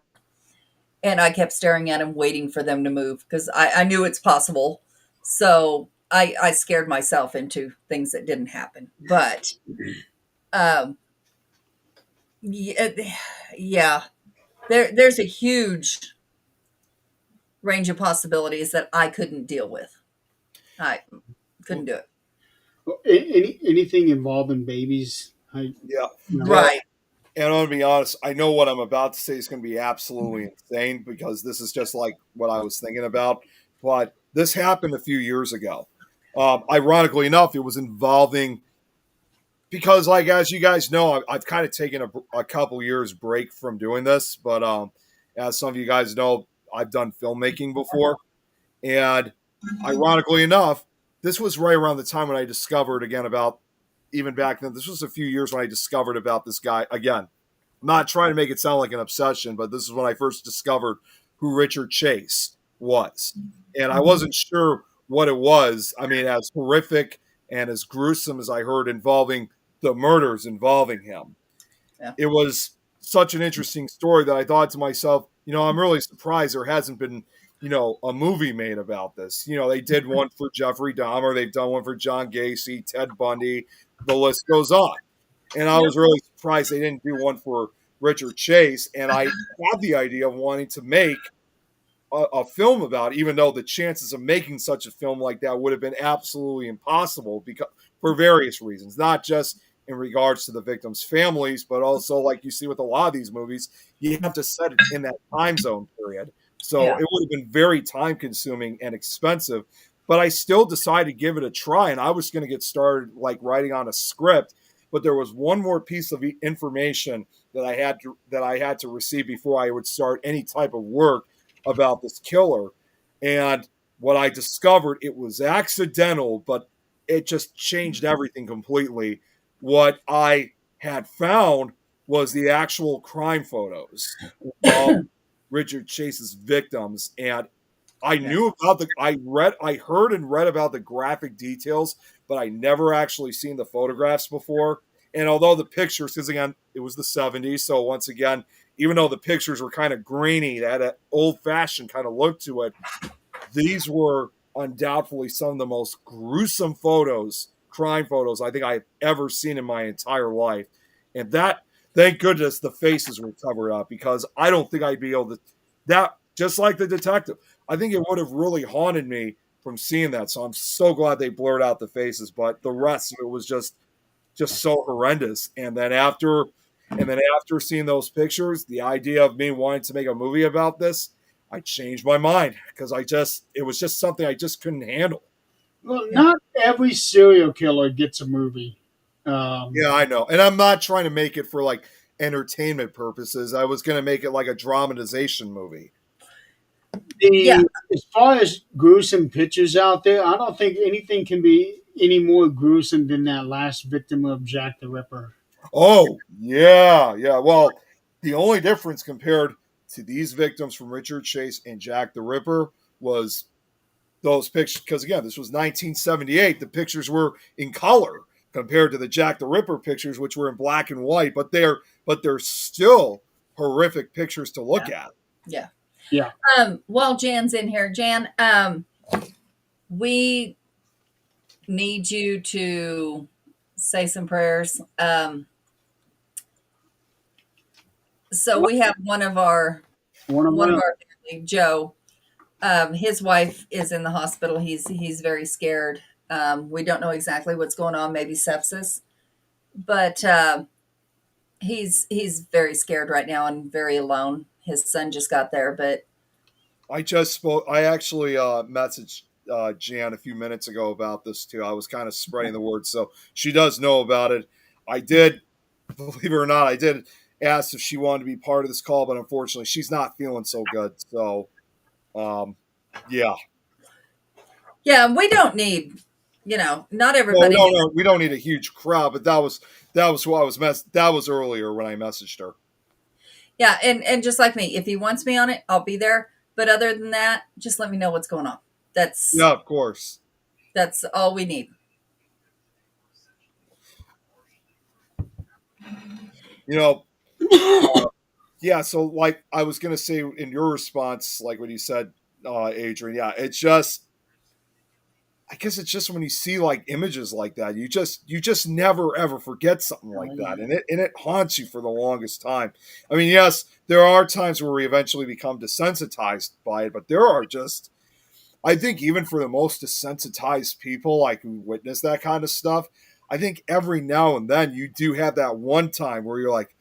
And I kept staring at him, waiting for them to move, because I knew it's possible. So I scared myself into things that didn't happen. But yeah, there's a huge range of possibilities that I couldn't deal with. I couldn't do it. Well, anything involving babies, Yeah. Right. And I'm going to be honest, I know what I'm about to say is going to be absolutely insane, because this is just like what I was thinking about. But this happened a few years ago. Ironically enough, it was involving, because like, as you guys know, I've kind of taken a couple years break from doing this. But as some of you guys know, I've done filmmaking before. And ironically enough, this was right around the time when I discovered again about, even back then, this was a few years when I discovered about this guy. Again, I'm not trying to make it sound like an obsession, but this is when I first discovered who Richard Chase was. And I wasn't sure what it was. I mean, as horrific and as gruesome as I heard involving the murders involving him. Yeah. It was such an interesting story that I thought to myself, you know, I'm really surprised there hasn't been, you know, a movie made about this. You know, they did one for Jeffrey Dahmer. They've done one for John Gacy, Ted Bundy. The list goes on. And I was really surprised they didn't do one for Richard Chase. And I had the idea of wanting to make a film about it, even though the chances of making such a film like that would have been absolutely impossible, because for various reasons, not just in regards to the victims' families, but also, like you see with a lot of these movies, you have to set it in that time zone period. So it would have been very time consuming and expensive, but I still decided to give it a try. And I was going to get started like writing on a script, but there was one more piece of information that I had to receive before I would start any type of work about this killer. And what I discovered, it was accidental, but it just changed everything completely. What I had found was the actual crime photos of Richard Chase's victims. And I knew about I heard and read about the graphic details, but I never actually seen the photographs before. And although the pictures, because again, it was the 70s, so once again, even though the pictures were kind of grainy, they had an old-fashioned kind of look to it, these were undoubtedly some of the most gruesome photos, crime photos, I think I've ever seen in my entire life. And that, thank goodness, the faces were covered up, because I don't think I'd be able to, that, just like the detective, I think it would have really haunted me from seeing that. So I'm so glad they blurred out the faces, but the rest of it was just so horrendous. And then after seeing those pictures, the idea of me wanting to make a movie about this, I changed my mind, because it was just something I just couldn't handle. Well, not every serial killer gets a movie. Yeah, I know. And I'm not trying to make it for like entertainment purposes. I was going to make it like a dramatization movie. As far as gruesome pictures out there, I don't think anything can be any more gruesome than that last victim of Jack the Ripper. Oh, yeah. Well, The only difference compared to these victims from Richard Chase and Jack the Ripper was those pictures. Because again, this was 1978. The pictures were in color compared to the Jack the Ripper pictures, which were in black and white. But they're still horrific pictures to look at. Yeah. Yeah. While Jan's in here, Jan, we need you to say some prayers. So we have one of our family, Joe. His wife is in the hospital. He's very scared. We don't know exactly what's going on. Maybe sepsis, but he's very scared right now and very alone. His son just got there, but I actually messaged Jan a few minutes ago about this too. I was kind of spreading the word, so she does know about it. I did, believe it or not, I did ask if she wanted to be part of this call, but unfortunately, she's not feeling so good. So, yeah. Yeah, we don't need, not No, everybody. no, we don't need a huge crowd, but that was what I was that was earlier when I messaged her. Yeah, and just like me, if he wants me on it, I'll be there. But other than that, just let me know what's going on. Yeah, of course. That's all we need. Yeah, so like I was gonna say in your response, like when you said, Adrian, yeah, it's just I guess it's just when you see like images like that, you just never ever forget something like that, and it haunts you for the longest time. I mean, yes, there are times where we eventually become desensitized by it, but there are just, I think, even for the most desensitized people, like who witness that kind of stuff, I think every now and then you do have that one time where you're like,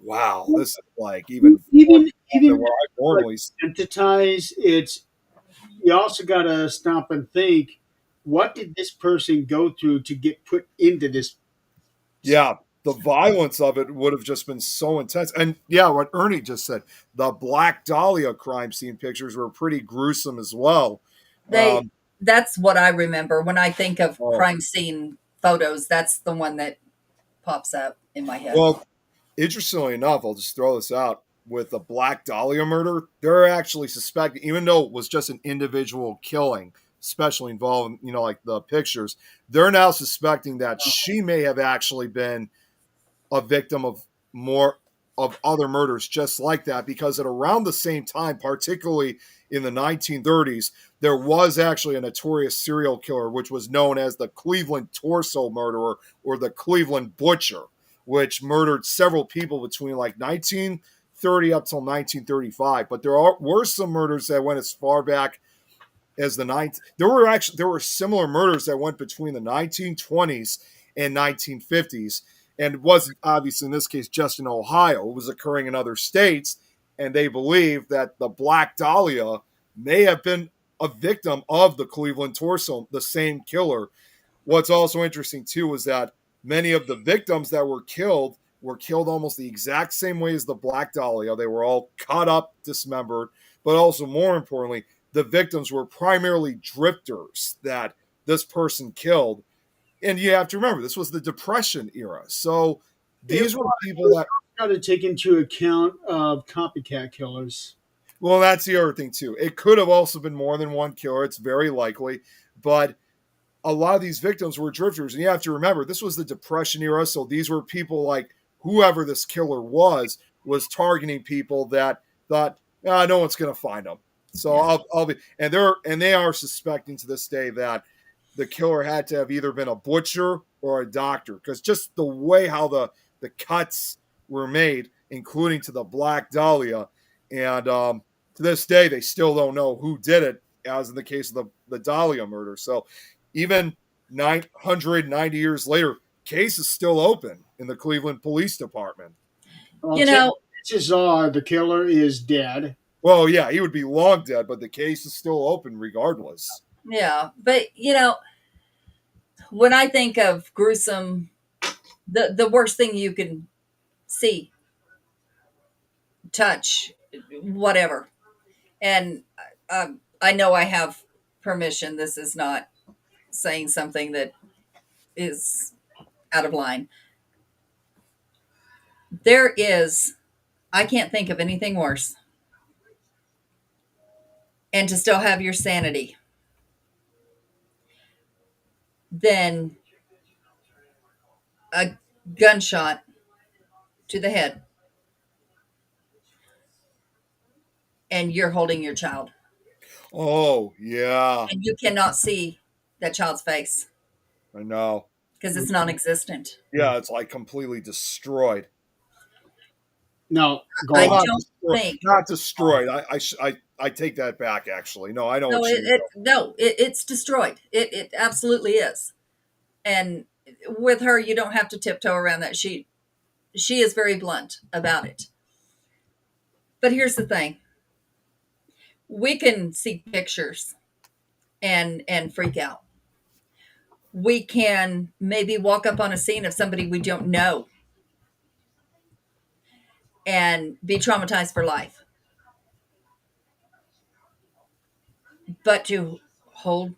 wow, this is like even Even where I normally. sensitize, it's you also got to stop and think, what did this person go through to get put into this? Yeah, the violence of it would have just been so intense. And yeah, what Ernie just said, the Black Dahlia crime scene pictures were pretty gruesome as well. That's what I remember when I think of Oh. crime scene photos. That's the one that pops up in my head. Well, interestingly enough, I'll just throw this out. With the Black Dahlia murder, they're actually suspecting, even though it was just an individual killing, especially involving, like the pictures, they're now suspecting that she may have actually been a victim of more of other murders just like that, because at around the same time, particularly in the 1930s, there was actually a notorious serial killer, which was known as the Cleveland Torso Murderer or the Cleveland Butcher, which murdered several people between like 1930 up till 1935. But were some murders that went as far back as the ninth. There were similar murders that went between the 1920s and 1950s, and it wasn't obviously in this case just in Ohio. It was occurring in other states, and they believe that the Black Dahlia may have been a victim of the Cleveland Torso, the same killer. What's also interesting too was that many of the victims that were killed almost the exact same way as the Black Dahlia. They were all cut up, dismembered, but also more importantly, the victims were primarily drifters that this person killed. And you have to remember, this was the Depression era. So these were people that got to take into account of copycat killers. Well, that's the other thing too. It could have also been more than one killer. It's very likely, but a lot of these victims were drifters. And you have to remember, this was the Depression era. So these were people like whoever this killer was targeting people that thought, no one's going to find them. So yeah. I'll be, and they are suspecting to this day that the killer had to have either been a butcher or a doctor, because just the way how the cuts were made, including to the Black Dahlia, and to this day they still don't know who did it, as in the case of the Dahlia murder. So even 990 years later, case is still open in the Cleveland Police Department. Chances are the killer is dead. Well, yeah, he would be long dead, but the case is still open regardless. Yeah, but when I think of gruesome, the worst thing you can see, touch, whatever, and I know I have permission. This is not saying something that is out of line. There is, I can't think of anything worse. And to still have your sanity than a gunshot to the head and you're holding your child Oh, yeah. and you cannot see that child's face I know. because it's non-existent. Yeah, it's like completely destroyed. No, I go on. don't think. Not destroyed. I take that back. Actually, no, I know No, what you mean. it's destroyed. It absolutely is. And with her, you don't have to tiptoe around that. She is very blunt about it. But here's the thing: we can see pictures and freak out. We can maybe walk up on a scene of somebody we don't know and be traumatized for life. But to hold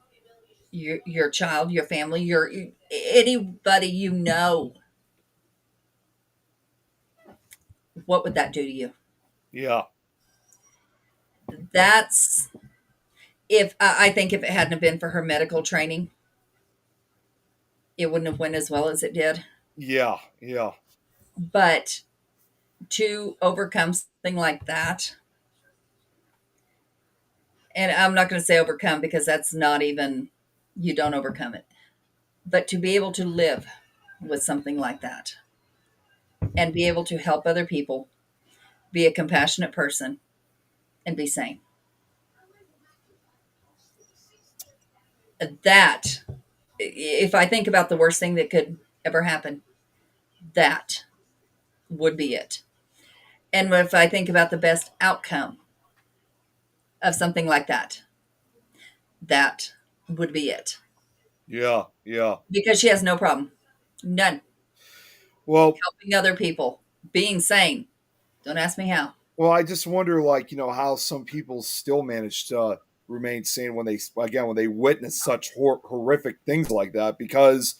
your child, your family, your anybody you know, what would that do to you? Yeah, That's if I think if it hadn't have been for her medical training, it wouldn't have went as well as it did. yeah, yeah, But to overcome something like that, and I'm not going to say overcome because that's not even, you don't overcome it, but to be able to live with something like that and be able to help other people, be a compassionate person, and be sane. That, if I think about the worst thing that could ever happen, that would be it. And if I think about the best outcome of something like that, that would be it. yeah, yeah. Because she has no problem, none, Well, helping other people, being sane. Don't ask me how. well, I just wonder, like, how some people still manage to remain sane when they witness such horrific things like that. Because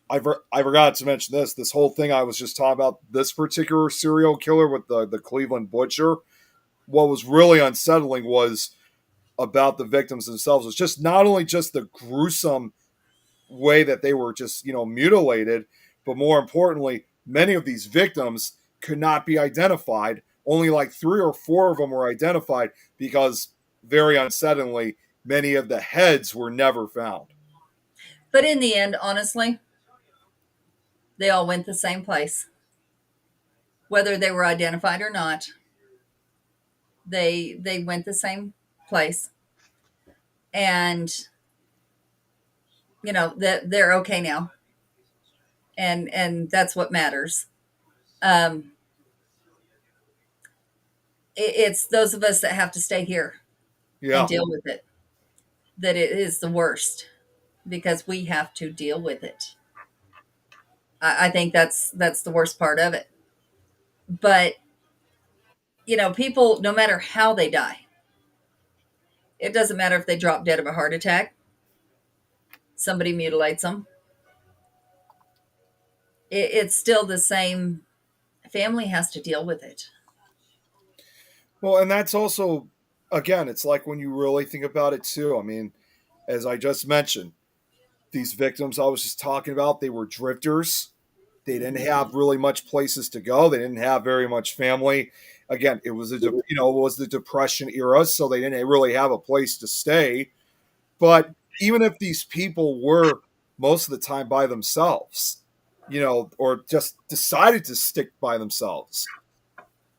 I forgot to mention this whole thing I was just talking about, this particular serial killer with the Cleveland Butcher. What was really unsettling was about the victims themselves. It's just not only just the gruesome way that they were just mutilated, but more importantly, many of these victims could not be identified. Only like 3 or 4 of them were identified because, very unsettlingly, many of the heads were never found. But in the end, honestly, they all went the same place. Whether they were identified or not, they went the same place. And that they're okay now. And that's what matters. Um it's those of us that have to stay here and Yeah, deal with it that it is the worst because we have to deal with it. I think that's the worst part of it. But people, no matter how they die, it doesn't matter if they drop dead of a heart attack, somebody mutilates them. It's still the same. Family has to deal with it. well, and that's also, again, it's like when you really think about it too. I mean, as I just mentioned, these victims I was just talking about, they were drifters. They didn't have really much places to go. They didn't have very much family. Again, it was it was the Depression era, so they didn't really have a place to stay. But even if these people were most of the time by themselves, or just decided to stick by themselves,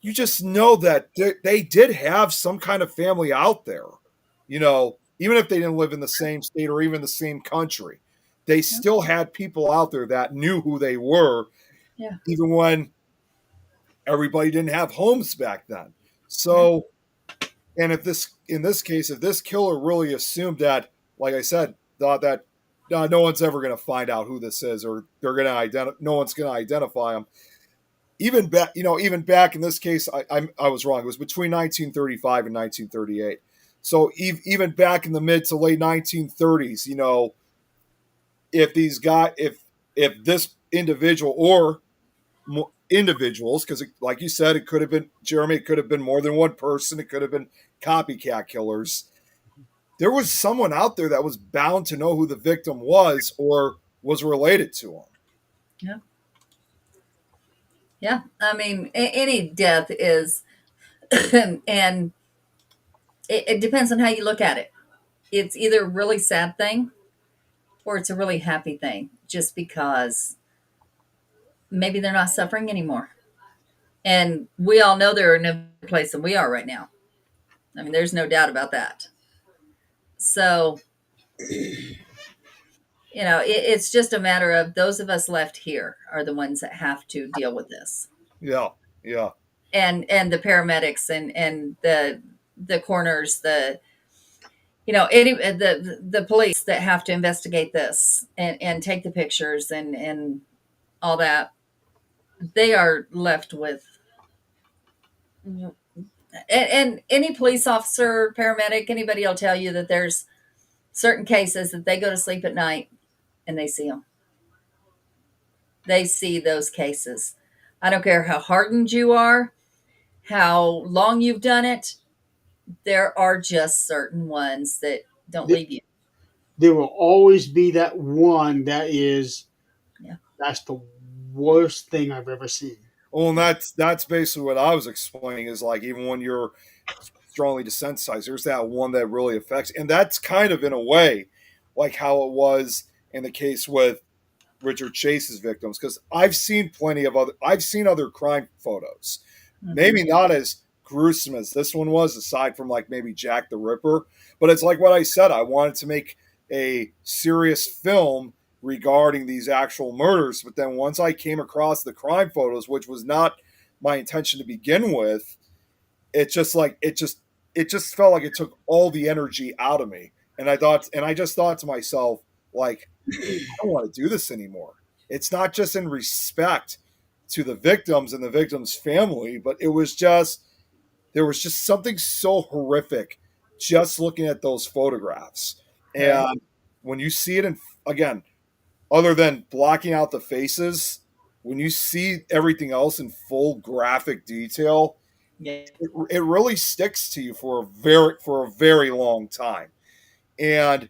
you just know that they did have some kind of family out there. Even if they didn't live in the same state or even the same country, they still had people out there that knew who they were, Yeah. even when everybody didn't have homes back then. So, and in this case, if this killer really assumed that, like I said, thought that no one's ever going to find out who this is, or no one's going to identify him. Even back in this case, I was wrong. It was between 1935 and 1938. So even back in the mid to late 1930s, if these guys, if this individual, or individuals, because like you said, it could have been Jeremy, it could have been more than one person, it could have been copycat killers. There was someone out there that was bound to know who the victim was or was related to him. Yeah. Yeah. I mean, any death is, and it depends on how you look at it. It's either a really sad thing or it's a really happy thing, just because maybe they're not suffering anymore. And we all know they're in a place than we are right now. I mean, there's no doubt about that. So, it's just a matter of those of us left here are the ones that have to deal with this. Yeah, yeah. And the paramedics and the coroners, the police that have to investigate this and take the pictures and all that, they are left with. And any police officer, paramedic, anybody will tell you that there's certain cases that they go to sleep at night and they see them. They see those cases. I don't care how hardened you are, how long you've done it. There are just certain ones that don't leave you. There will always be that one that is, that's the worst thing I've ever seen. Well, and that's basically what I was explaining, is like, even when you're strongly desensitized, there's that one that really affects. And that's kind of, in a way, like how it was in the case with Richard Chase's victims, because I've seen other crime photos, maybe not as gruesome as this one was, aside from like maybe Jack the Ripper, but it's like what I said, I wanted to make a serious film regarding these actual murders. But then once I came across the crime photos, which was not my intention to begin with, it just felt like it took all the energy out of me. And I just thought to myself, like, I don't want to do this anymore. It's not just in respect to the victims and the victims' family, but there was just something so horrific just looking at those photographs. And when you see it again, other than blocking out the faces, when you see everything else in full graphic detail, it really sticks to you for a very long time. And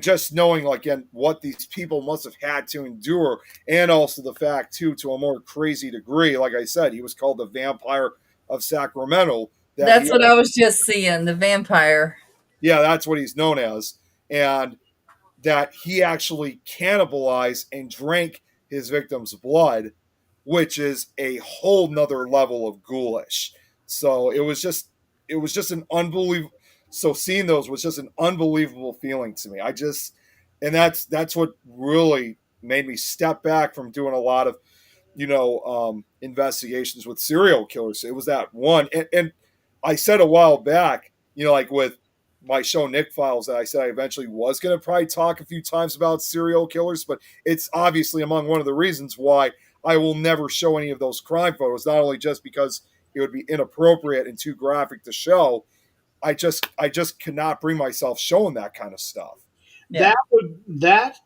just knowing, again, what these people must have had to endure, and also the fact, too, to a more crazy degree, like I said, he was called the Vampire of Sacramento. That's what I was just seeing, the vampire. Yeah, that's what he's known as. And that he actually cannibalized and drank his victim's blood, which is a whole nother level of ghoulish. So it was just an unbelievable. So seeing those was just an unbelievable feeling to me. And that's what really made me step back from doing a lot of, investigations with serial killers. It was that one. And I said a while back, like with my show Nick Files, that I said I eventually was going to probably talk a few times about serial killers, but it's obviously among one of the reasons why I will never show any of those crime photos, not only just because it would be inappropriate and too graphic to show. I just cannot bring myself showing that kind of stuff. Yeah. That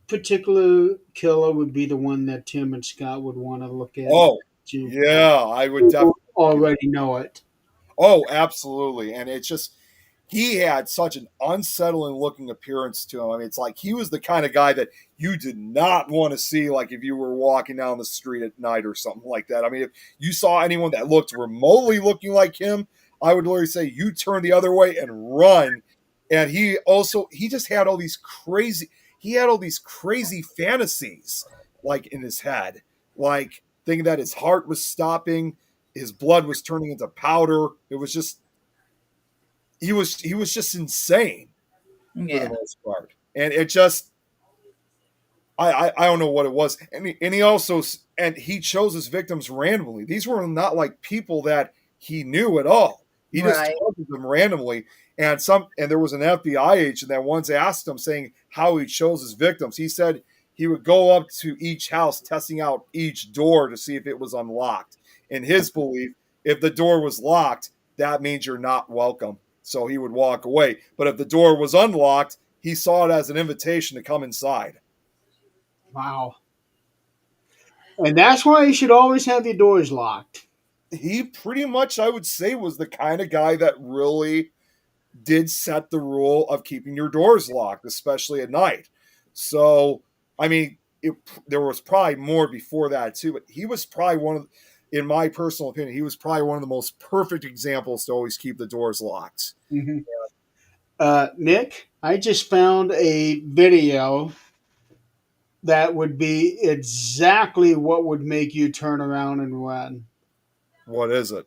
particular killer would be the one that Tim and Scott would want to look at. Oh, yeah, I would definitely already know it. Oh, absolutely. And it's just, he had such an unsettling looking appearance to him. I mean, it's like he was the kind of guy that you did not want to see, like if you were walking down the street at night or something like that. I mean, if you saw anyone that looked remotely looking like him, I would literally say you turn the other way and run. And he just had all these crazy fantasies, like in his head, like thinking that his heart was stopping, his blood was turning into powder. It was just, he was just insane for the most part. And it just, I don't know what it was. And he chose his victims randomly. These were not like people that he knew at all. He just targeted them randomly. And there was an FBI agent that once asked him, saying how he chose his victims. He said he would go up to each house, testing out each door to see if it was unlocked. In his belief, if the door was locked, that means you're not welcome. So he would walk away. But if the door was unlocked, he saw it as an invitation to come inside. Wow. And that's why you should always have your doors locked. He pretty much, I would say, was the kind of guy that really did set the rule of keeping your doors locked, especially at night. So, I mean, there was probably more before that too, but he was probably in my personal opinion, he was probably one of the most perfect examples to always keep the doors locked. Mm-hmm. Nick, I just found a video that would be exactly what would make you turn around and run. What is it?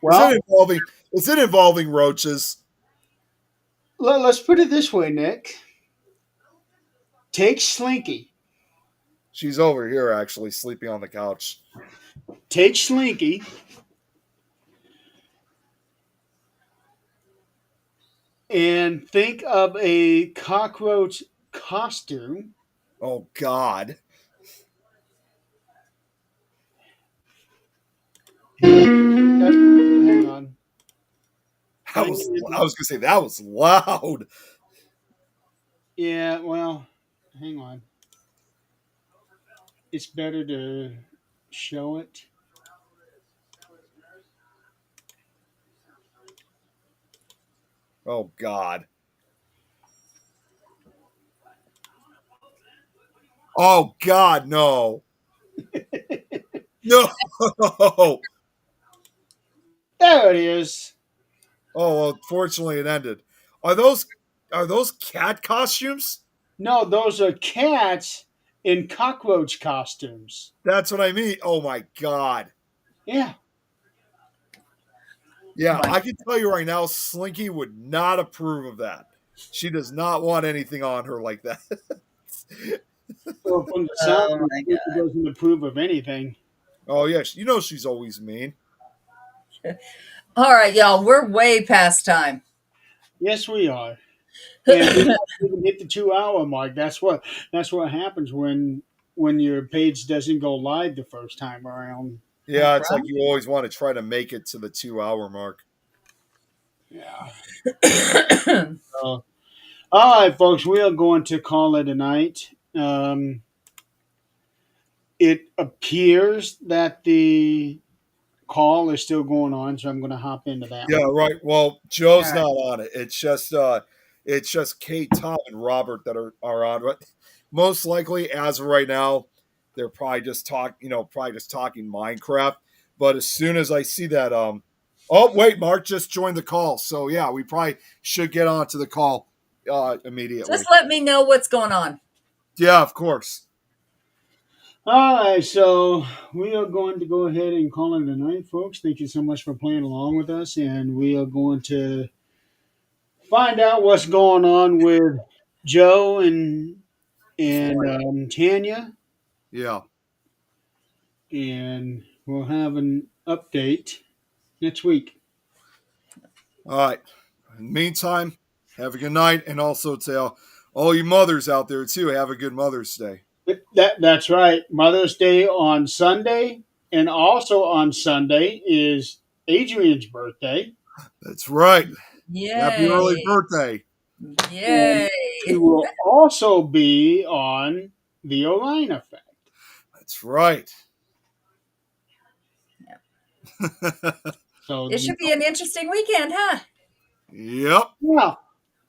Well, is it involving roaches? let's put it this way, Nick. Take Slinky. She's over here actually sleeping on the couch. Take Slinky. And think of a cockroach costume. Oh God. Hang on. I was gonna say that was loud. Yeah, well, hang on. It's better to show it. Oh God. Oh God, no. No. There it is. Oh, well, fortunately it ended. Are those cat costumes? No, those are cats in cockroach costumes. That's what I mean. Oh my God. Yeah. Yeah, I can tell you right now, Slinky would not approve of that. She does not want anything on her like that. Well, from the sound, it doesn't approve of anything. Oh yeah, you know she's always mean. All right, y'all, we're way past time. Yes, we are. And we haven't even hit the 2-hour mark. That's what happens when your page doesn't go live the first time around. Yeah, it's like you always want to try to make it to the 2-hour mark. Yeah. All right, folks, we are going to call it a night. It appears that the call is still going on, so I'm going to hop into that. Yeah, right. Well, Joe's not on it. It's just Kate, Tom, and Robert that are on. But most likely, as of right now, they're probably just talking Minecraft. But as soon as I see that, oh wait, Mark just joined the call. So yeah, we probably should get on to the call immediately. Just let me know what's going on. Yeah, of course. All right, so we are going to go ahead and call it a night, folks. Thank you so much for playing along with us, and we are going to find out what's going on with Joe and Tanya, Yeah. and we'll have an update next week. All right. In the meantime, have a good night, and also tell all you mothers out there too, have a good Mother's Day. That's right. Mother's Day on Sunday, and also on Sunday is Adrian's birthday. That's right. Yay. Happy early birthday. Yay. He will also be on the Orion Effect. That's right. So It should be an interesting weekend, huh? Yep. Yeah.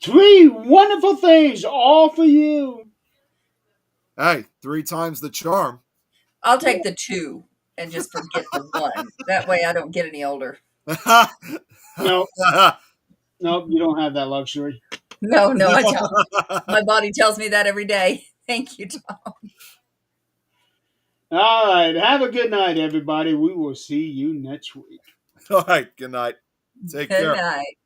3 wonderful things, all for you. Hey, 3 times the charm. I'll take the 2 and just forget the 1. That way I don't get any older. No, you don't have that luxury. No, I don't. My body tells me that every day. Thank you, Tom. All right. Have a good night, everybody. We will see you next week. All right. Good night. Take care. Good night.